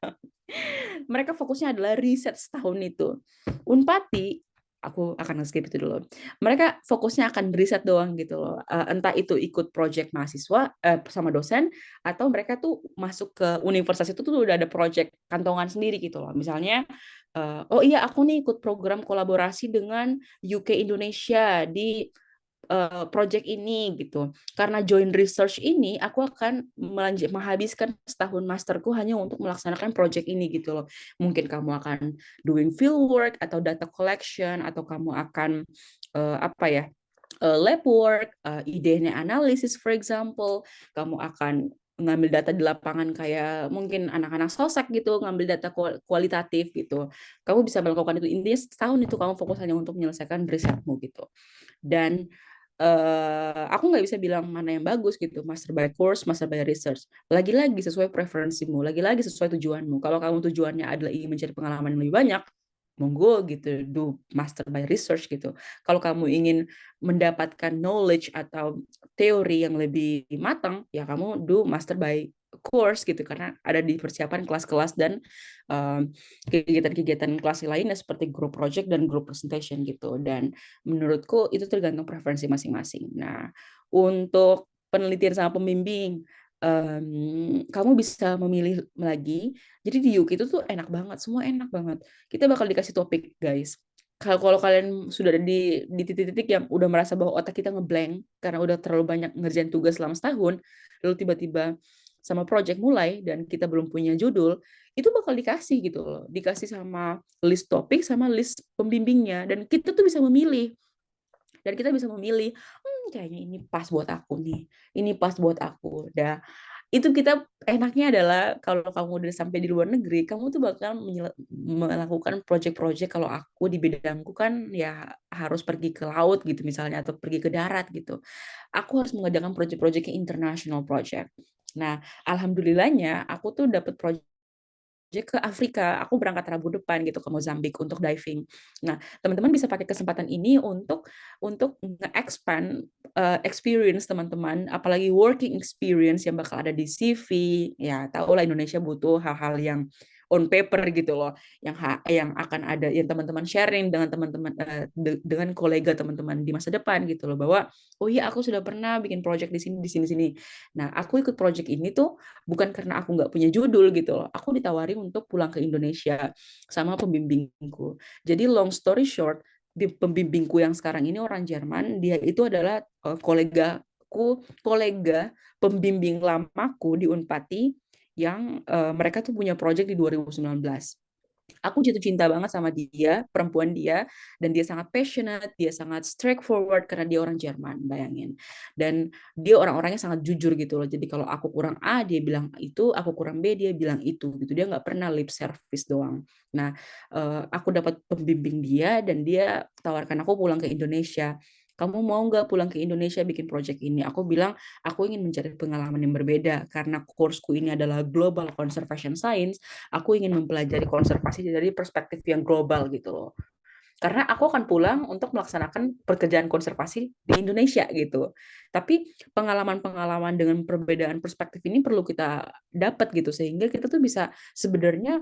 Mereka fokusnya adalah riset setahun itu. Unpati, aku akan skip itu dulu. Mereka fokusnya akan riset doang gitu loh. Entah itu ikut project mahasiswa sama dosen, atau mereka tuh masuk ke universitas itu tuh udah ada project kantongan sendiri gitu loh. Misalnya, oh iya aku nih ikut program kolaborasi dengan UK Indonesia di project ini gitu. Karena joint research ini, aku akan menghabiskan setahun masterku hanya untuk melaksanakan project ini gitu loh. Mungkin kamu akan doing field work atau data collection, atau kamu akan lab work, DNA analysis for example. Kamu akan ngambil data di lapangan kayak mungkin anak-anak sosak gitu, ngambil data kualitatif gitu. Kamu bisa melakukan itu, intinya setahun itu kamu fokus hanya untuk menyelesaikan risetmu gitu. Dan aku nggak bisa bilang mana yang bagus gitu, master by course, master by research. Lagi-lagi sesuai preferensimu, lagi-lagi sesuai tujuanmu. Kalau kamu tujuannya adalah ingin mencari pengalaman yang lebih banyak, monggo gitu, do master by research gitu. Kalau kamu ingin mendapatkan knowledge atau teori yang lebih matang, ya kamu do master by course gitu, karena ada di persiapan kelas-kelas dan kegiatan-kegiatan kelas lainnya seperti group project dan group presentation gitu. Dan menurutku itu tergantung preferensi masing-masing. Nah, untuk penelitian sama pembimbing, kamu bisa memilih lagi. Jadi di UK itu tuh enak banget, semua enak banget. Kita bakal dikasih topik, guys. Kalau kalian sudah ada di titik-titik yang udah merasa bahwa otak kita ngeblank karena udah terlalu banyak ngerjain tugas selama setahun, lalu tiba-tiba sama project mulai dan kita belum punya judul, itu bakal dikasih gitu loh. Dikasih sama list topik sama list pembimbingnya, dan kita tuh bisa memilih. dan kita bisa memilih, kayaknya ini pas buat aku nih, ini pas buat aku. Dah, itu kita enaknya adalah kalau kamu udah sampai di luar negeri, kamu tuh bakal melakukan project-project. Kalau aku di bidangku kan ya harus pergi ke laut gitu misalnya, atau pergi ke darat gitu. Aku harus mengerjakan project-project international project. Nah, alhamdulillahnya aku tuh dapat project ke Afrika. Aku berangkat Rabu depan gitu ke Mozambik untuk diving. Nah, teman-teman bisa pakai kesempatan ini untuk nge-expand experience teman-teman, apalagi working experience yang bakal ada di CV. Ya, tahu lah Indonesia butuh hal-hal yang on paper gitu loh, yang akan ada yang teman-teman sharing dengan teman-teman dengan kolega teman-teman di masa depan gitu loh, bahwa oh iya aku sudah pernah bikin project di sini di sini sini. Nah, aku ikut project ini tuh bukan karena aku nggak punya judul gitu loh. Aku ditawari untuk pulang ke Indonesia sama pembimbingku. Jadi long story short, pembimbingku yang sekarang ini orang Jerman, dia itu adalah kolega pembimbing lamaku di Unpati yang mereka tuh punya project di 2019. Aku jatuh cinta banget sama dia, perempuan dia, dan dia sangat passionate, dia sangat straightforward karena dia orang Jerman, bayangin. Dan dia orang-orangnya sangat jujur gitu loh. Jadi kalau aku kurang A, dia bilang itu, aku kurang B, dia bilang itu gitu. Dia nggak pernah lip service doang. Nah, aku dapat pembimbing dia dan dia tawarkan aku pulang ke Indonesia. Kamu mau nggak pulang ke Indonesia bikin project ini? Aku bilang, aku ingin mencari pengalaman yang berbeda karena courseku ini adalah Global Conservation Science. Aku ingin mempelajari konservasi dari perspektif yang global gitu loh. Karena aku akan pulang untuk melaksanakan pekerjaan konservasi di Indonesia gitu. Tapi pengalaman-pengalaman dengan perbedaan perspektif ini perlu kita dapat gitu, sehingga kita tuh bisa sebenarnya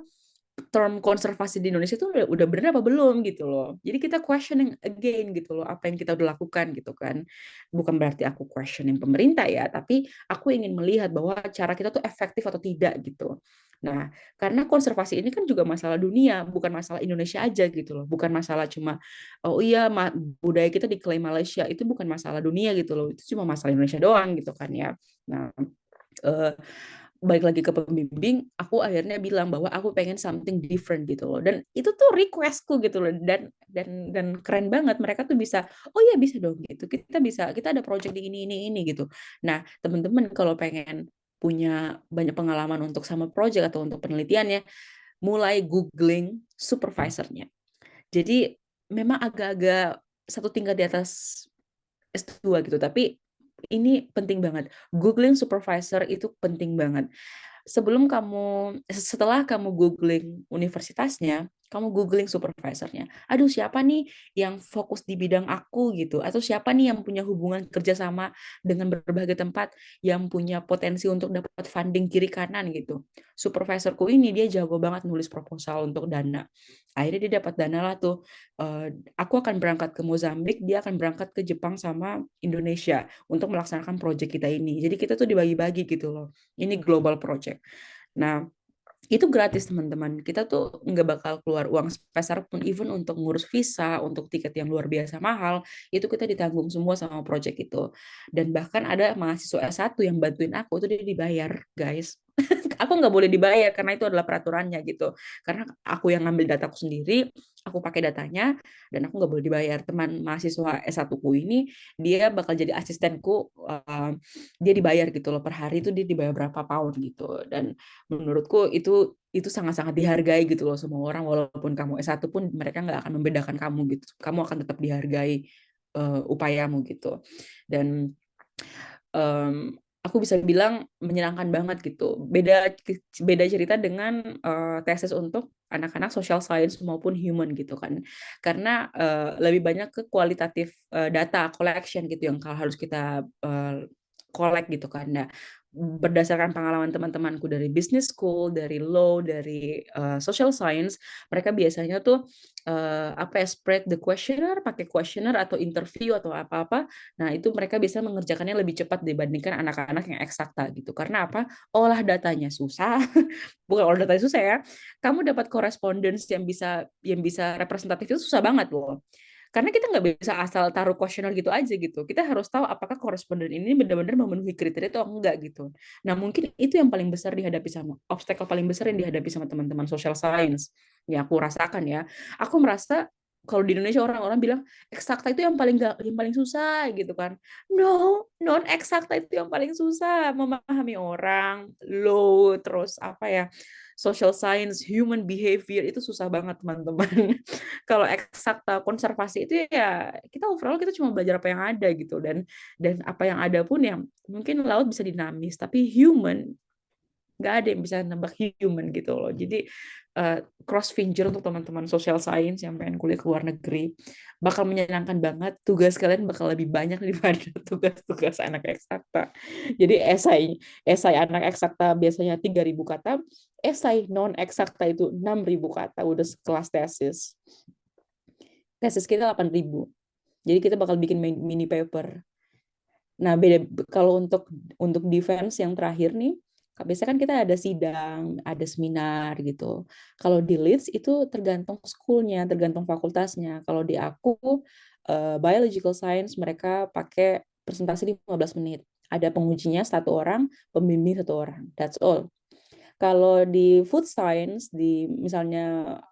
term konservasi di Indonesia itu udah benar apa belum gitu loh. Jadi kita questioning again gitu loh, apa yang kita udah lakukan gitu kan. Bukan berarti aku questioning pemerintah ya, tapi aku ingin melihat bahwa cara kita tuh efektif atau tidak gitu. Nah, karena konservasi ini kan juga masalah dunia, bukan masalah Indonesia aja gitu loh. Bukan masalah cuma, oh iya budaya kita diklaim Malaysia, itu bukan masalah dunia gitu loh. Itu cuma masalah Indonesia doang gitu kan ya. Nah, balik lagi ke pembimbing, aku akhirnya bilang bahwa aku pengen something different gitu loh. Dan itu tuh requestku gitu loh. Dan keren banget, mereka tuh bisa, oh iya bisa dong gitu. Kita ada project di ini gitu. Nah, teman-teman kalau pengen punya banyak pengalaman untuk sama project atau untuk penelitiannya, mulai googling supervisornya. Jadi memang agak-agak satu tingkat di atas S2 gitu, tapi ini penting banget. Googling supervisor itu penting banget. Setelah kamu googling universitasnya, kamu googling supervisornya. Aduh, siapa nih yang fokus di bidang aku gitu? Atau siapa nih yang punya hubungan kerjasama dengan berbagai tempat yang punya potensi untuk dapat funding kiri kanan gitu. Supervisorku ini dia jago banget nulis proposal untuk dana. Akhirnya dia dapat dana lah tuh. Aku akan berangkat ke Mozambik, dia akan berangkat ke Jepang sama Indonesia untuk melaksanakan proyek kita ini. Jadi kita tuh dibagi-bagi gitu loh. Ini global project. Nah, itu gratis teman-teman. Kita tuh nggak bakal keluar uang sepeser pun, even untuk ngurus visa, untuk tiket yang luar biasa mahal, itu kita ditanggung semua sama project itu. Dan bahkan ada mahasiswa S1 yang bantuin aku, itu dia dibayar, guys. Aku nggak boleh dibayar karena itu adalah peraturannya gitu. Karena aku yang ngambil dataku sendiri, aku pakai datanya, dan aku nggak boleh dibayar. Teman mahasiswa S1ku ini, dia bakal jadi asistenku, dia dibayar gitu loh, per hari itu dia dibayar berapa pound gitu. Dan menurutku itu sangat-sangat dihargai gitu loh semua orang, walaupun kamu S1 pun mereka nggak akan membedakan kamu gitu. Kamu akan tetap dihargai upayamu gitu. Dan aku bisa bilang menyenangkan banget gitu. Beda cerita dengan tesis untuk anak-anak social science maupun human gitu kan. Karena lebih banyak ke kualitatif data collection gitu yang harus kita collect gitu kan. Nah, berdasarkan pengalaman teman-temanku dari business school, dari law, dari social science, mereka biasanya tuh spread the questionnaire, pakai questionnaire atau interview atau apa-apa. Nah, itu mereka bisa mengerjakannya lebih cepat dibandingkan anak-anak yang eksakta gitu. Karena apa? Olah datanya susah. Bukan olah datanya susah ya. Kamu dapat correspondence yang bisa representatif itu susah banget loh. Karena kita nggak bisa asal taruh kuesioner gitu aja gitu. Kita harus tahu apakah koresponden ini benar-benar memenuhi kriteria atau enggak gitu. Nah, mungkin itu yang paling besar dihadapi sama obstacle paling besar yang dihadapi sama teman-teman social science. Ya, aku rasakan ya. Aku merasa kalau di Indonesia orang-orang bilang eksakta itu yang paling susah gitu kan. No, non eksakta itu yang paling susah, memahami orang, law, terus apa ya, social science, human behavior itu susah banget teman-teman. Kalau eksakta konservasi itu ya kita overall kita cuma belajar apa yang ada gitu, dan apa yang ada pun yang mungkin laut bisa dinamis, tapi human nggak ada yang bisa nembak human gitu loh. Jadi cross finger untuk teman-teman social science yang pengen kuliah ke luar negeri, bakal menyenangkan banget. Tugas kalian bakal lebih banyak daripada tugas-tugas anak eksakta. Jadi esai anak eksakta biasanya 3.000 kata, esai non eksakta itu 6.000 kata, udah sekelas tesis. Tesis kita 8.000. Jadi kita bakal bikin mini paper. Nah, beda kalau untuk defense yang terakhir nih, biasanya kan kita ada sidang, ada seminar gitu. Kalau di Leeds itu tergantung school-nya, tergantung fakultasnya. Kalau di aku biological science mereka pakai presentasi 15 menit. Ada pengujinya 1 orang, pembimbing 1 orang. That's all. Kalau di food science, di misalnya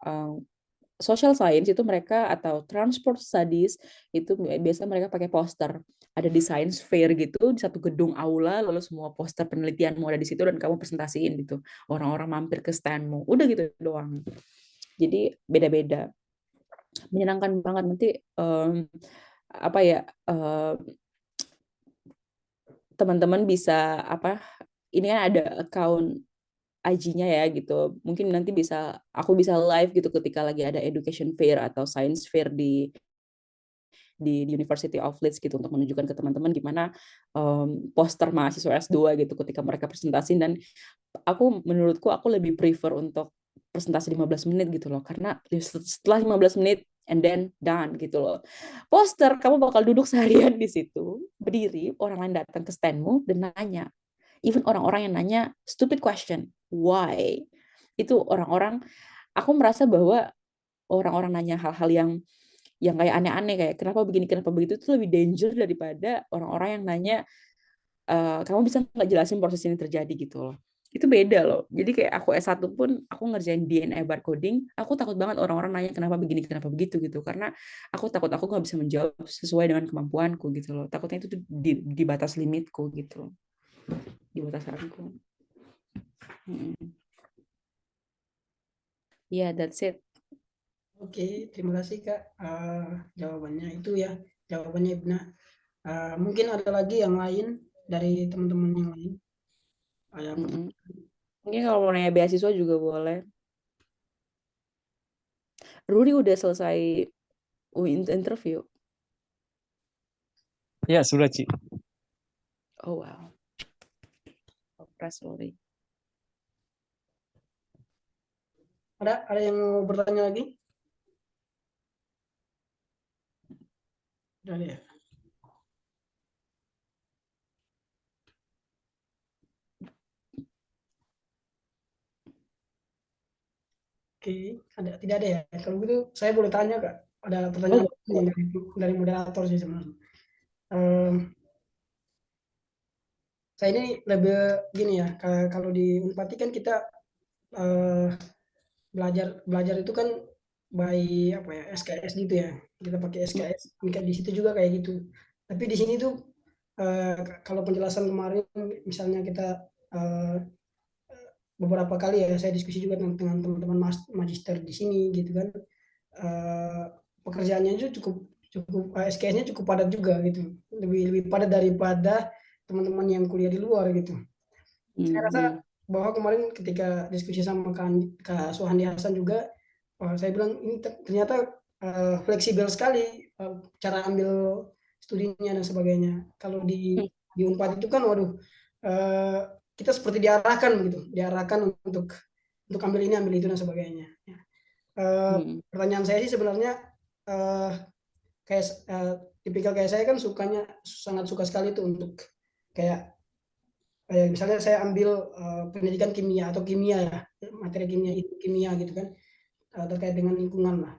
social science itu mereka atau transport studies itu biasa mereka pakai poster. Ada di science fair gitu di satu gedung aula, lalu semua poster penelitianmu ada di situ dan kamu presentasiin gitu. Orang-orang mampir ke standmu. Udah gitu doang. Jadi beda-beda. Menyenangkan banget nanti apa ya teman-teman bisa apa ini kan ada account IG-nya ya gitu. Mungkin nanti aku bisa live gitu ketika lagi ada education fair atau science fair di University of Leeds gitu untuk menunjukkan ke teman-teman gimana poster mahasiswa S2 gitu ketika mereka presentasi. Dan menurutku aku lebih prefer untuk presentasi 15 menit gitu loh, karena setelah 15 menit and then done gitu loh. Poster kamu bakal duduk seharian di situ, berdiri, orang lain datang ke standmu dan nanya. Even orang-orang yang nanya stupid question, why? Itu orang-orang, aku merasa bahwa orang-orang nanya hal-hal yang kayak aneh-aneh kayak kenapa begini kenapa begitu itu lebih danger daripada orang-orang yang nanya kamu bisa nggak jelasin proses ini terjadi gitu loh. Itu beda loh. Jadi kayak aku S1 pun aku ngerjain DNA barcoding, aku takut banget orang-orang nanya kenapa begini kenapa begitu gitu, karena aku takut aku nggak bisa menjawab sesuai dengan kemampuanku gitu loh. Takutnya itu tuh di batas limitku gitu, di batasanku. Yeah, that's it. Oke, terima kasih Kak jawabannya itu ya, jawabannya Ibna. Mungkin ada lagi yang lain dari teman-teman yang lain. Ada Mungkin kalau mau nanya beasiswa juga boleh. Ruri udah selesai interview. Ya, sudah, Ci. Oh wow. Press Ruri. Ada yang mau bertanya lagi? Udah ya. Oke, tidak ada ya. Kalau gitu saya boleh tanya Kak. Ada pertanyaan dari moderator sih sebenarnya. Saya ini lebih gini ya. Kalau di Unpati kan kita belajar itu kan by apa ya SKS gitu ya. Kita pakai SKS. Di situ juga kayak gitu. Tapi di sini tuh kalau penjelasan kemarin misalnya kita beberapa kali ya saya diskusi juga dengan teman-teman magister di sini gitu kan, pekerjaannya itu cukup SKS-nya cukup padat juga gitu, lebih padat daripada teman-teman yang kuliah di luar gitu. Saya rasa bahwa kemarin ketika diskusi sama Kak Suhandi Hasan juga, saya bilang ini ternyata fleksibel sekali cara ambil studinya dan sebagainya. Kalau di Unpad itu kan waduh kita seperti diarahkan untuk ambil ini ambil itu dan sebagainya. Pertanyaan saya sih sebenarnya kayak tipikal kayak saya kan sangat suka sekali tuh untuk kayak misalnya saya ambil pendidikan kimia atau kimia ya, materi kimia gitu kan, terkait dengan lingkungan lah,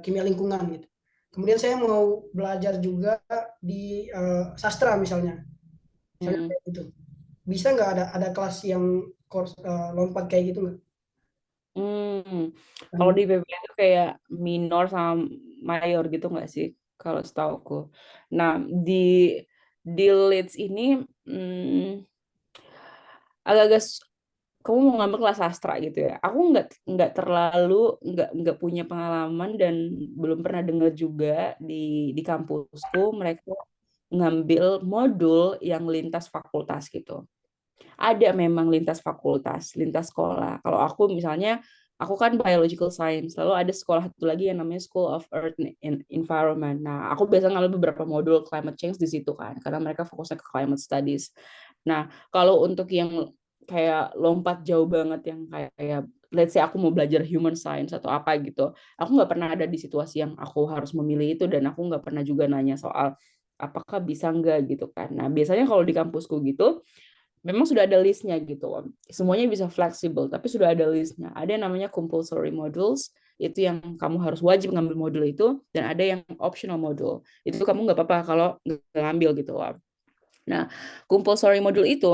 kimia lingkungan gitu. Kemudian saya mau belajar juga di sastra misalnya kayak gitu. Bisa nggak ada kelas yang lompat kayak gitu nggak? Kalau di PPN itu kayak minor sama mayor gitu nggak sih kalau setauku. Nah di Leeds ini agak-agak kamu mau ngambil kelas sastra gitu ya. Aku nggak terlalu nggak punya pengalaman dan belum pernah dengar juga di kampusku mereka ngambil modul yang lintas fakultas gitu. Ada memang lintas fakultas, lintas sekolah. Kalau aku misalnya, aku kan biological science, lalu ada sekolah satu lagi yang namanya School of Earth and Environment. Nah, aku biasa ngambil beberapa modul climate change di situ kan, karena mereka fokusnya ke climate studies. Nah, kalau untuk yang kayak lompat jauh banget yang kayak let's say aku mau belajar human science atau apa gitu, aku nggak pernah ada di situasi yang aku harus memilih itu dan aku nggak pernah juga nanya soal apakah bisa nggak gitu kan. Nah, biasanya kalau di kampusku gitu, memang sudah ada listnya gitu. Semuanya bisa fleksibel, tapi sudah ada listnya. Ada yang namanya compulsory modules, itu yang kamu harus wajib ngambil modul itu, dan ada yang optional module. Itu kamu nggak apa-apa kalau nggak ngambil gitu loh. Nah, compulsory module itu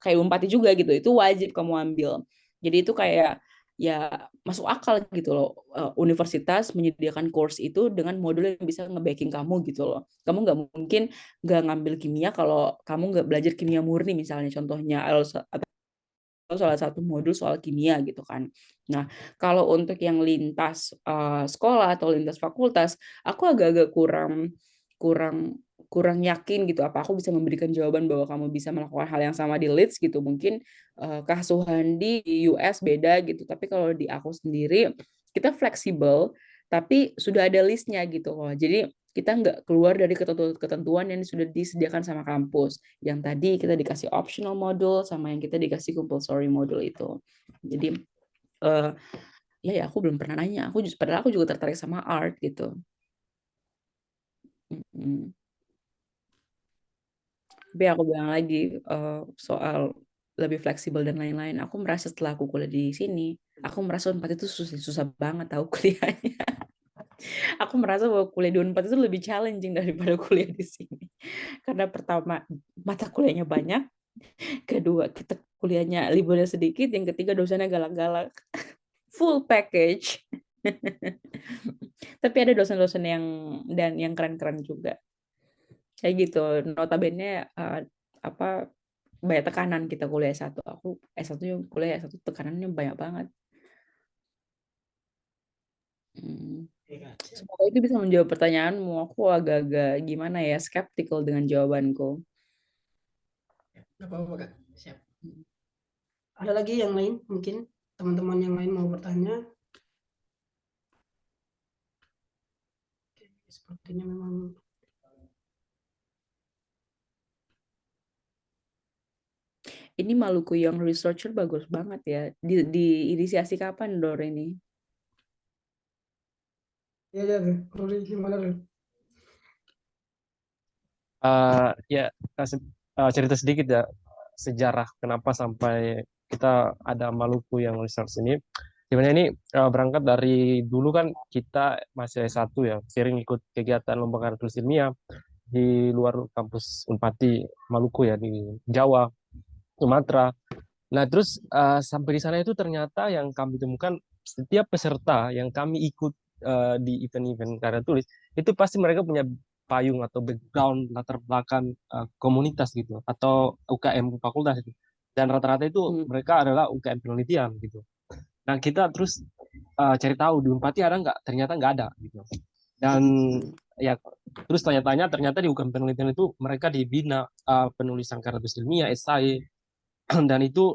kayak Umpati juga gitu, itu wajib kamu ambil. Jadi itu kayak ya masuk akal gitu loh, universitas menyediakan course itu dengan modul yang bisa nge-backing kamu gitu loh. Kamu nggak mungkin nggak ngambil kimia kalau kamu nggak belajar kimia murni misalnya contohnya, atau salah satu modul soal kimia gitu kan. Nah, kalau untuk yang lintas sekolah atau lintas fakultas, aku agak-agak kurang kurang kurang yakin gitu apa aku bisa memberikan jawaban bahwa kamu bisa melakukan hal yang sama di Leeds gitu. Mungkin keasuhan di US beda gitu, tapi kalau di aku sendiri kita fleksibel tapi sudah ada listnya gitu loh. Jadi kita nggak keluar dari ketentuan yang sudah disediakan sama kampus. Yang tadi kita dikasih optional module sama yang kita dikasih compulsory module itu. Jadi ya aku belum pernah nanya. Padahal aku juga tertarik sama art gitu. Tapi aku bilang lagi soal lebih fleksibel dan lain-lain. Aku merasa setelah aku kuliah di sini, aku merasa Unpad itu susah banget tahu kuliahnya. Aku merasa bahwa kuliah di Unpad itu lebih challenging daripada kuliah di sini. Karena pertama, mata kuliahnya banyak. Kedua, kita kuliahnya liburnya sedikit. Yang ketiga, dosennya galak-galak. Full package. Tapi ada dosen-dosen yang keren-keren juga. Kayak gitu. Notabene banyak tekanan kita kuliah S1. Aku S1 kuliah S1 tekanannya banyak banget. Semoga itu bisa menjawab pertanyaanmu. Aku agak-agak gimana ya, skeptical dengan jawabanku. Nggak apa-apa, Kak. Siap. Ada lagi yang lain? Mungkin teman-teman yang lain mau bertanya? Oke, sepertinya memang ini Maluku Young Researcher bagus banget ya. Diinisiasi kapan, Dor, ini? ya, Ruli, gimana, Ruli? Ya, cerita sedikit ya sejarah kenapa sampai kita ada Maluku yang research ini. Sebenarnya ini berangkat dari dulu kan kita masih S1 ya, sering ikut kegiatan lomba karya tulis ilmiah di luar kampus Unpati Maluku ya, di Jawa, Sumatera. Nah, terus sampai di sana itu ternyata yang kami temukan setiap peserta yang kami ikut di event-event karya tulis itu pasti mereka punya payung atau background latar belakang komunitas gitu atau UKM fakultas itu. Dan rata-rata itu mereka adalah UKM penelitian gitu. Nah, kita terus cari tahu di Unpati ada nggak? Ternyata nggak ada gitu. Dan ya terus tanya-tanya ternyata di UKM penelitian itu mereka dibina penulisan karya tulis ilmiah, esai, dan itu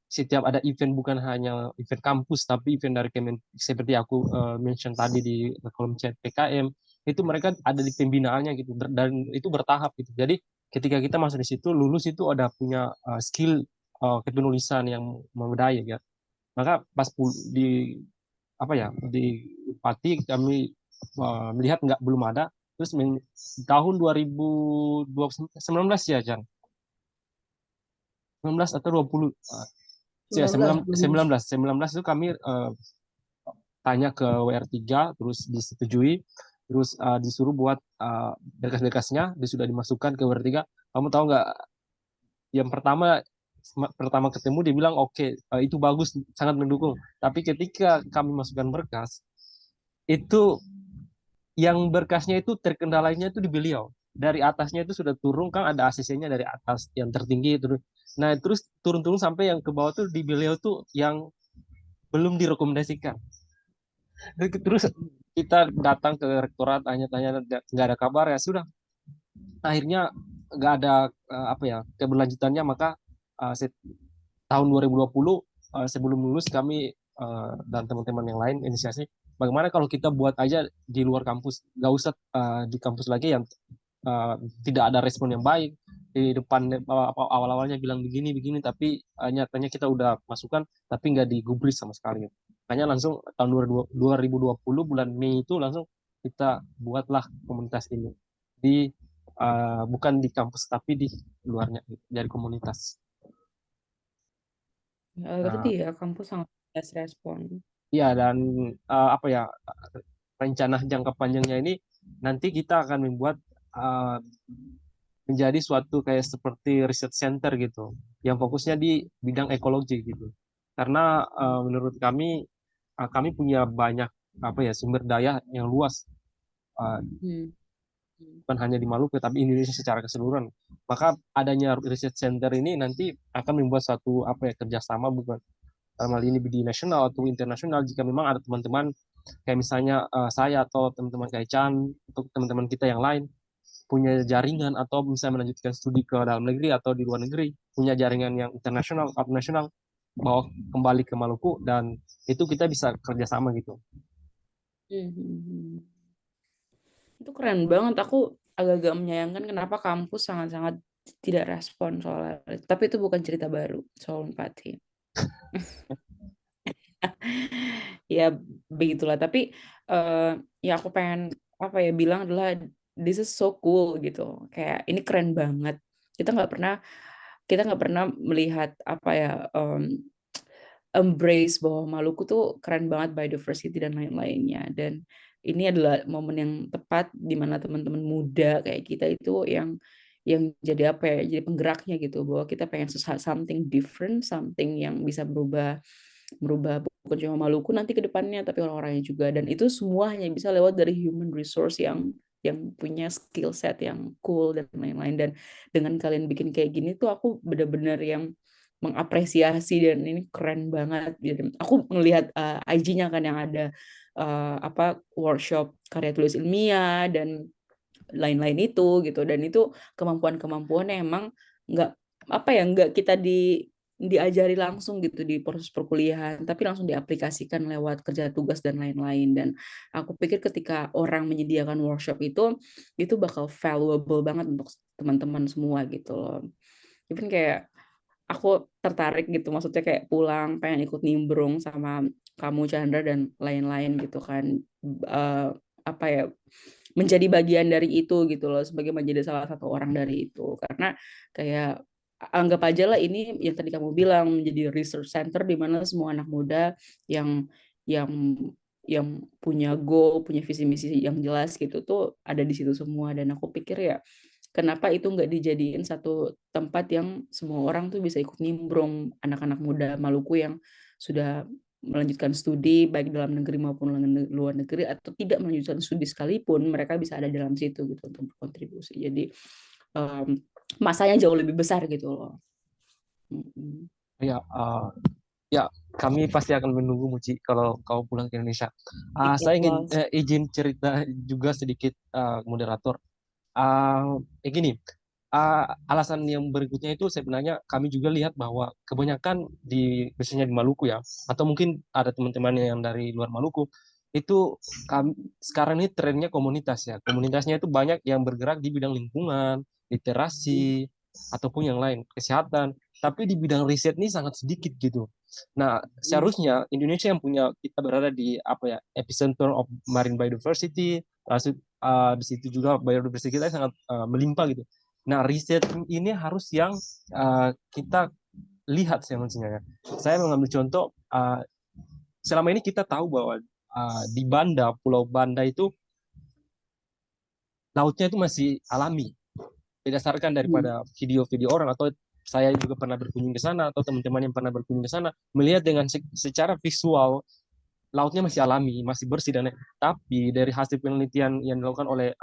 setiap ada event bukan hanya event kampus tapi event dari seperti aku mention tadi di kolom chat PKM itu mereka ada di pembinaannya gitu dan itu bertahap gitu. Jadi ketika kita masuk di situ lulus itu ada punya skill kepenulisan yang memadai ya. Maka pas di apa ya di Pati kami melihat nggak belum ada terus tahun 2019 ya Jan 19 atau 20 ya 19 itu kami tanya ke WR3 terus disetujui terus disuruh buat berkas-berkasnya sudah dimasukkan ke WR3. Kamu tahu nggak yang pertama ketemu dia bilang oke, itu bagus sangat mendukung tapi ketika kami masukkan berkas itu yang berkasnya itu terkendalanya itu di beliau. Dari atasnya itu sudah turun kan ada ACC-nya dari atas yang tertinggi terus. Nah, terus turun-turun sampai yang ke bawah tuh di beliau tuh yang belum direkomendasikan. Terus kita datang ke rektorat tanya-tanya nggak ada kabar ya sudah. Akhirnya nggak ada apa ya keberlanjutannya maka tahun 2020 sebelum lulus kami dan teman-teman yang lain inisiasi bagaimana kalau kita buat aja di luar kampus nggak usah di kampus lagi yang uh, tidak ada respon yang baik di depan awal-awalnya bilang begini-begini tapi nyatanya kita udah masukkan tapi nggak digubris sama sekali. Makanya langsung tahun 2020 bulan Mei itu langsung kita buatlah komunitas ini di bukan di kampus tapi di luarnya dari komunitas. Berarti Nah, ya kampus sangat fast respon. ya dan apa ya rencana jangka panjangnya ini nanti kita akan membuat uh, menjadi suatu kayak seperti research center gitu, yang fokusnya di bidang ekologi gitu. Karena menurut kami punya banyak apa ya sumber daya yang luas, uh, Hmm. bukan hanya di Maluku tapi Indonesia secara keseluruhan. Maka adanya research center ini nanti akan membuat satu apa ya kerjasama bukan dalam hal ini di nasional atau internasional jika memang ada teman-teman kayak misalnya saya atau teman-teman kayak Chan atau teman-teman kita yang lain punya jaringan atau bisa melanjutkan studi ke dalam negeri atau di luar negeri punya jaringan yang internasional atau nasional bawa kembali ke Maluku dan itu kita bisa kerjasama gitu. Hmm. Itu keren banget. Aku agak-agak menyayangkan kenapa kampus sangat-sangat tidak respon soal itu. Tapi itu bukan cerita baru soal empati. Ya begitulah. Tapi ya aku pengen apa ya bilang adalah this is so cool gitu. Kayak ini keren banget. Kita nggak pernah melihat apa ya embrace bahwa Maluku tuh keren banget biodiversity dan lain-lainnya. Dan ini adalah momen yang tepat di mana teman-teman muda kayak kita itu yang jadi apa ya, jadi penggeraknya gitu bahwa kita pengen something different, something yang bisa merubah merubah bukan cuma Maluku nanti ke depannya tapi orang-orangnya juga dan itu semua hanya bisa lewat dari human resource yang punya skill set yang cool dan lain-lain dan dengan kalian bikin kayak gini tuh aku benar-benar yang mengapresiasi dan ini keren banget. Aku melihat IG-nya kan yang ada apa workshop karya tulis ilmiah dan lain-lain itu gitu dan itu kemampuan-kemampuan yang emang nggak apa ya nggak kita diajari langsung gitu di proses perkuliahan tapi langsung diaplikasikan lewat kerja tugas dan lain-lain dan aku pikir ketika orang menyediakan workshop itu bakal valuable banget untuk teman-teman semua gitu loh. Even kayak aku tertarik gitu maksudnya kayak pulang pengen ikut nimbrung sama kamu Chandra dan lain-lain gitu kan uh, apa ya menjadi bagian dari itu gitu loh sebagai menjadi salah satu orang dari itu karena kayak anggap aja lah ini yang tadi kamu bilang menjadi research center di mana semua anak muda yang yang yang punya goal, punya visi misi yang jelas gitu tuh ada di situ semua dan aku pikir ya kenapa itu nggak dijadiin satu tempat yang semua orang tuh bisa ikut nimbrung anak-anak muda Maluku yang sudah melanjutkan studi baik dalam negeri maupun luar negeri atau tidak melanjutkan studi sekalipun mereka bisa ada dalam situ gitu untuk berkontribusi jadi um, masanya jauh lebih besar gitu loh. Ya, ya kami pasti akan menunggu Muci kalau kau pulang ke Indonesia. Saya ingin izin cerita juga sedikit moderator. Gini, alasan yang berikutnya itu sebenarnya kami juga lihat bahwa kebanyakan biasanya di Maluku ya, atau mungkin ada teman-teman yang dari luar Maluku, itu kami sekarang ini trennya komunitas ya. Komunitasnya itu banyak yang bergerak di bidang lingkungan, literasi, ataupun yang lain, kesehatan. Tapi di bidang riset ini sangat sedikit gitu. Nah, seharusnya Indonesia yang punya kita berada di apa ya epicenter of marine biodiversity, di situ juga biodiversity kita sangat melimpah gitu. Nah, riset ini harus yang kita lihat sebenarnya. Saya mengambil contoh, selama ini kita tahu bahwa di Pulau Banda itu lautnya itu masih alami. Berdasarkan daripada video-video orang atau saya juga pernah berkunjung ke sana atau teman-teman yang pernah berkunjung ke sana melihat dengan secara visual lautnya masih alami, masih bersih dan tapi dari hasil penelitian yang dilakukan oleh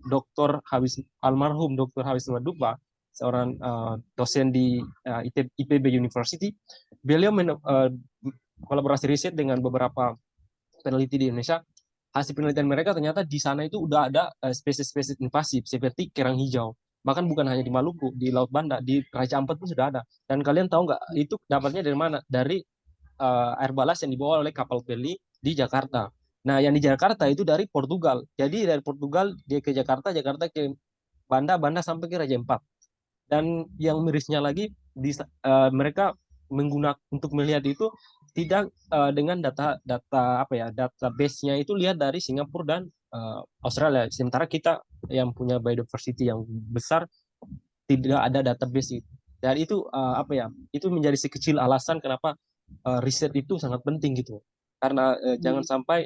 Dr. Habis almarhum Dr. Habis Madupa, seorang dosen di IPB University, beliau kolaborasi riset dengan beberapa peneliti di Indonesia. Hasil penelitian mereka ternyata di sana itu udah ada spesies-spesies invasif seperti kerang hijau. Bahkan bukan hanya di Maluku, di Laut Banda, di Raja Ampat pun sudah ada. Dan kalian tahu nggak itu dapatnya dari mana? Dari air balas yang dibawa oleh kapal peli di Jakarta. Nah, yang di Jakarta itu dari Portugal. Jadi dari Portugal dia ke Jakarta, Jakarta ke Banda, Banda sampai ke Raja Ampat. Dan yang mirisnya lagi, mereka menggunakan untuk melihat itu tidak dengan data apa ya, database-nya itu lihat dari Singapura dan Australia. Sementara kita yang punya biodiversity yang besar tidak ada database itu. Dan itu apa ya? Itu menjadi sekecil alasan kenapa riset itu sangat penting gitu. Karena jangan sampai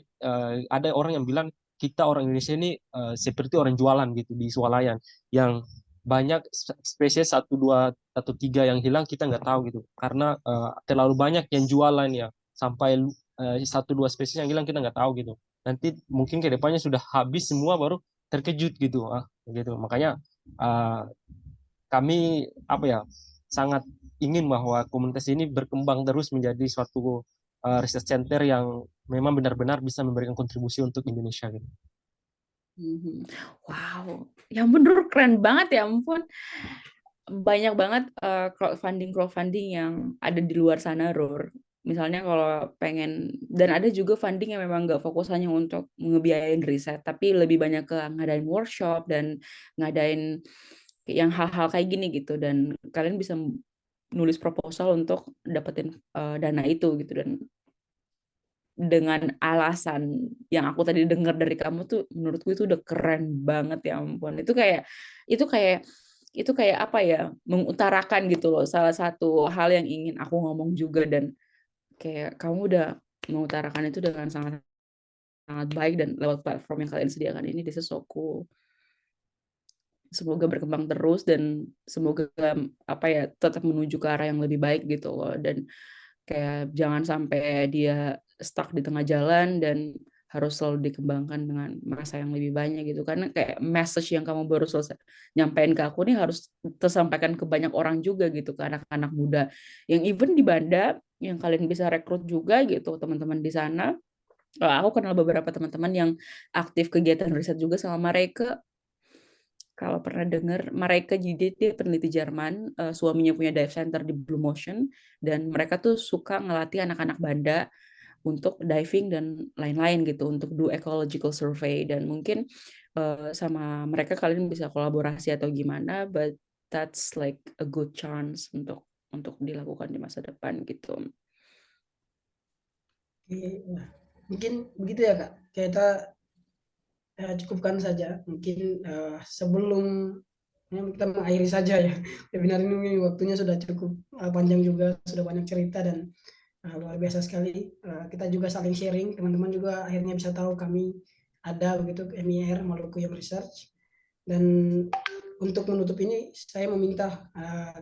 ada orang yang bilang kita orang Indonesia ini seperti orang jualan gitu di swalayan yang banyak spesies 1, 2, 1, 3 yang hilang kita nggak tahu gitu karena terlalu banyak yang jualan ya sampai 1, 2 spesies yang hilang kita nggak tahu gitu nanti mungkin kedepannya sudah habis semua baru terkejut gitu gitu makanya kami apa ya sangat ingin bahwa komunitas ini berkembang terus menjadi suatu research center yang memang benar-benar bisa memberikan kontribusi untuk Indonesia gitu. Wow, ya ampun Rur, keren banget ya ampun. Banyak banget crowdfunding yang ada di luar sana, Rur. Misalnya kalau pengen, dan ada juga funding yang memang nggak fokus hanya untuk ngebiayain riset, tapi lebih banyak ke ngadain workshop dan ngadain yang hal-hal kayak gini gitu. Dan kalian bisa nulis proposal untuk dapetin dana itu gitu. Dan dengan alasan yang aku tadi dengar dari kamu tuh menurutku itu udah keren banget ya ampun. Itu kayak apa ya, mengutarakan gitu loh salah satu hal yang ingin aku ngomong juga, dan kayak kamu udah mengutarakan itu dengan sangat sangat baik dan lewat platform yang kalian sediakan ini. This is so cool. Semoga berkembang terus dan semoga apa ya tetap menuju ke arah yang lebih baik gitu loh, dan kayak jangan sampai dia stuck di tengah jalan dan harus selalu dikembangkan dengan masa yang lebih banyak gitu, karena kayak message yang kamu baru selesai nyampein ke aku nih harus tersampaikan ke banyak orang juga gitu, ke anak-anak muda yang even di Banda yang kalian bisa rekrut juga gitu teman-teman di sana. Aku kenal beberapa teman-teman yang aktif kegiatan riset juga sama mereka. Kalau pernah dengar, mereka jadi dia peneliti Jerman, suaminya punya dive center di Blue Motion, dan mereka tuh suka ngelatih anak-anak Banda untuk diving dan lain-lain gitu, untuk do ecological survey, dan mungkin sama mereka kalian bisa kolaborasi atau gimana, but that's like a good chance untuk dilakukan di masa depan gitu. Nah, mungkin begitu ya Kak. Kita cukupkan saja. Mungkin sebelum kita mengakhiri saja ya webinar ini, mungkin waktunya sudah cukup panjang juga, sudah banyak cerita dan luar biasa sekali. Kita juga saling sharing, teman-teman juga akhirnya bisa tahu kami ada begitu MIR Maluku Young Research. Dan untuk menutup ini saya meminta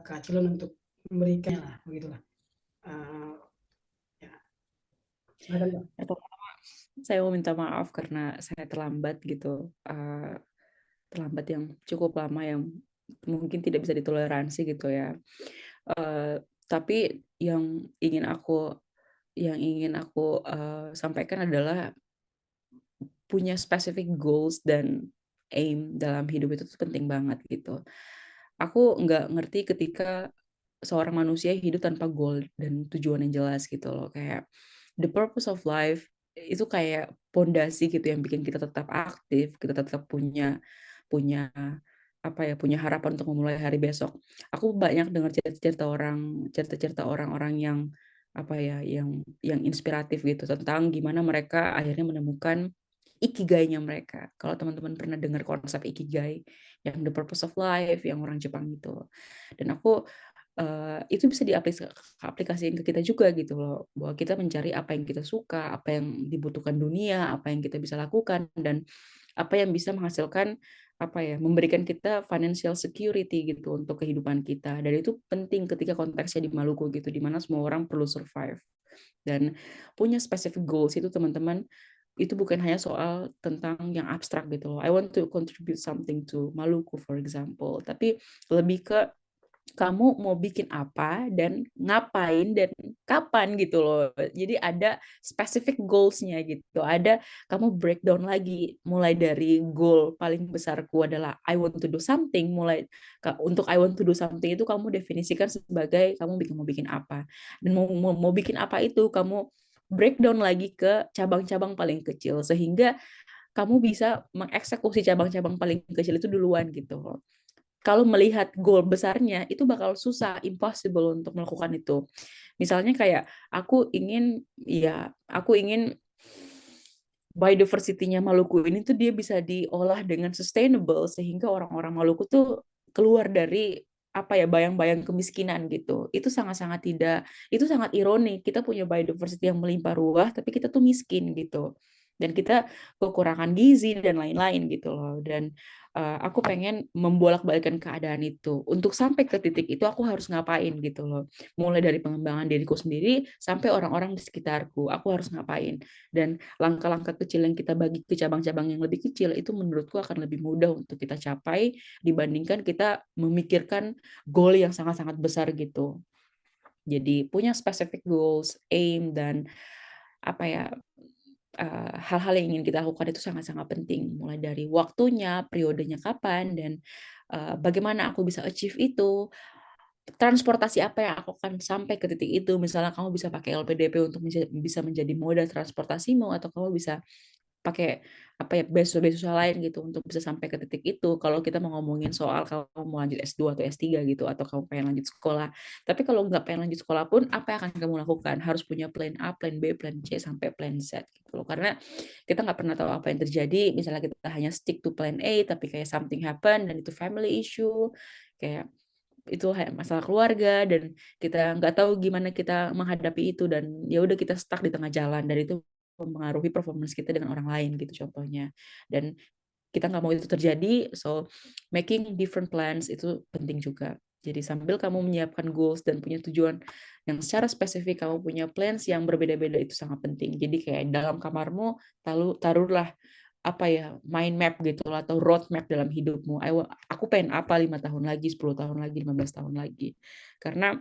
Kak Cilon untuk memberikannya lah begitulah. Ya. Silakan Kak. Saya mau minta maaf karena saya terlambat gitu, terlambat yang cukup lama yang mungkin tidak bisa ditoleransi gitu ya. Tapi yang ingin aku sampaikan adalah punya specific goals dan aim dalam hidup itu tuh penting banget gitu. Aku nggak ngerti ketika seorang manusia hidup tanpa goal dan tujuan yang jelas gitu loh. Kayak the purpose of life itu kayak pondasi gitu yang bikin kita tetap aktif, kita tetap punya punya apa ya, punya harapan untuk memulai hari besok. Aku banyak dengar cerita-cerita orang-orang yang apa ya, yang inspiratif gitu tentang gimana mereka akhirnya menemukan ikigainya mereka. Kalau teman-teman pernah dengar konsep ikigai, yang the purpose of life, yang orang Jepang itu. Dan aku itu bisa diaplikasikan ke kita juga gitu loh, bahwa kita mencari apa yang kita suka, apa yang dibutuhkan dunia, apa yang kita bisa lakukan, dan apa yang bisa menghasilkan apa ya, memberikan kita financial security gitu untuk kehidupan kita. Dan itu penting ketika konteksnya di Maluku gitu, di mana semua orang perlu survive. Dan punya specific goals itu teman-teman, itu bukan hanya soal tentang yang abstrak gitu loh. I want to contribute something to Maluku for example, tapi lebih ke kamu mau bikin apa dan ngapain dan kapan gitu loh. Jadi ada specific goals-nya gitu. Ada kamu breakdown lagi mulai dari goal paling besarku adalah I want to do something, mulai untuk I want to do something itu kamu definisikan sebagai kamu mau bikin apa. Dan mau bikin apa itu kamu breakdown lagi ke cabang-cabang paling kecil sehingga kamu bisa mengeksekusi cabang-cabang paling kecil itu duluan gitu loh. Kalau melihat goal besarnya itu bakal susah, impossible untuk melakukan itu. Misalnya kayak aku ingin biodiversity-nya Maluku ini tuh dia bisa diolah dengan sustainable sehingga orang-orang Maluku tuh keluar dari apa ya bayang-bayang kemiskinan gitu. Itu sangat ironi. Kita punya biodiversity yang melimpah ruah tapi kita tuh miskin gitu. Dan kita kekurangan gizi dan lain-lain gitu loh. Dan aku pengen membolak-balikan keadaan itu. Untuk sampai ke titik itu aku harus ngapain gitu loh. Mulai dari pengembangan diriku sendiri sampai orang-orang di sekitarku. Aku harus ngapain. Dan langkah-langkah kecil yang kita bagi ke cabang-cabang yang lebih kecil itu menurutku akan lebih mudah untuk kita capai dibandingkan kita memikirkan goal yang sangat-sangat besar gitu. Jadi punya specific goals, aim dan apa ya hal-hal yang ingin kita lakukan itu sangat-sangat penting, mulai dari waktunya, periodenya kapan, dan bagaimana aku bisa achieve itu, transportasi apa yang aku akan sampai ke titik itu. Misalnya kamu bisa pakai LPDP untuk bisa menjadi moda transportasimu, atau kamu bisa pakai apa ya beasiswa-beasiswa lain gitu untuk bisa sampai ke titik itu. Kalau kita mau ngomongin soal kamu mau lanjut S2 atau S3 gitu, atau kamu pengen lanjut sekolah. Tapi kalau nggak pengen lanjut sekolah pun, apa yang akan kamu lakukan? Harus punya plan A, plan B, plan C, sampai plan Z gitu loh. Karena kita nggak pernah tahu apa yang terjadi. Misalnya kita hanya stick to plan A, tapi kayak something happen, dan itu family issue, kayak itu masalah keluarga, dan kita nggak tahu gimana kita menghadapi itu, dan ya udah kita stuck di tengah jalan, dan itu mempengaruhi performance kita dengan orang lain gitu contohnya. Dan kita nggak mau itu terjadi, so making different plans itu penting juga. Jadi sambil kamu menyiapkan goals dan punya tujuan yang secara spesifik, kamu punya plans yang berbeda-beda, itu sangat penting. Jadi kayak dalam kamarmu taruhlah apa ya mind map gitu atau road map dalam hidupmu. Aku pengen apa 5 tahun lagi, 10 tahun lagi, 15 tahun lagi. Karena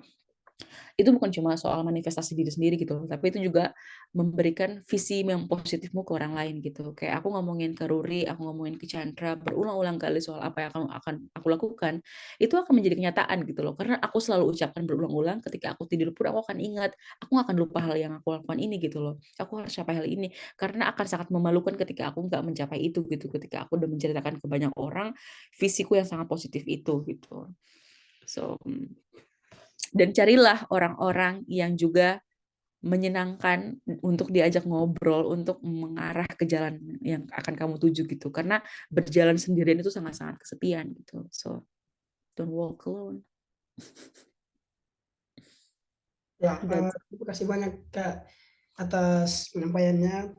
itu bukan cuma soal manifestasi diri sendiri gitu, tapi itu juga memberikan visi yang positifmu ke orang lain gitu. Kayak aku ngomongin ke Ruri, aku ngomongin ke Chandra berulang-ulang kali soal apa yang akan aku lakukan, itu akan menjadi kenyataan gitu loh. Karena aku selalu ucapkan berulang-ulang, ketika aku tidur pun aku akan ingat, aku gak akan lupa hal yang aku lakukan ini gitu loh. Aku harus capai hal ini, karena akan sangat memalukan ketika aku nggak mencapai itu gitu. Ketika aku udah menceritakan ke banyak orang visiku yang sangat positif itu gitu. So, dan carilah orang-orang yang juga menyenangkan untuk diajak ngobrol, untuk mengarah ke jalan yang akan kamu tuju gitu. Karena berjalan sendirian itu sangat-sangat kesepian gitu. So, don't walk alone. Ya, terima kasih banyak Kak atas penyampaiannya.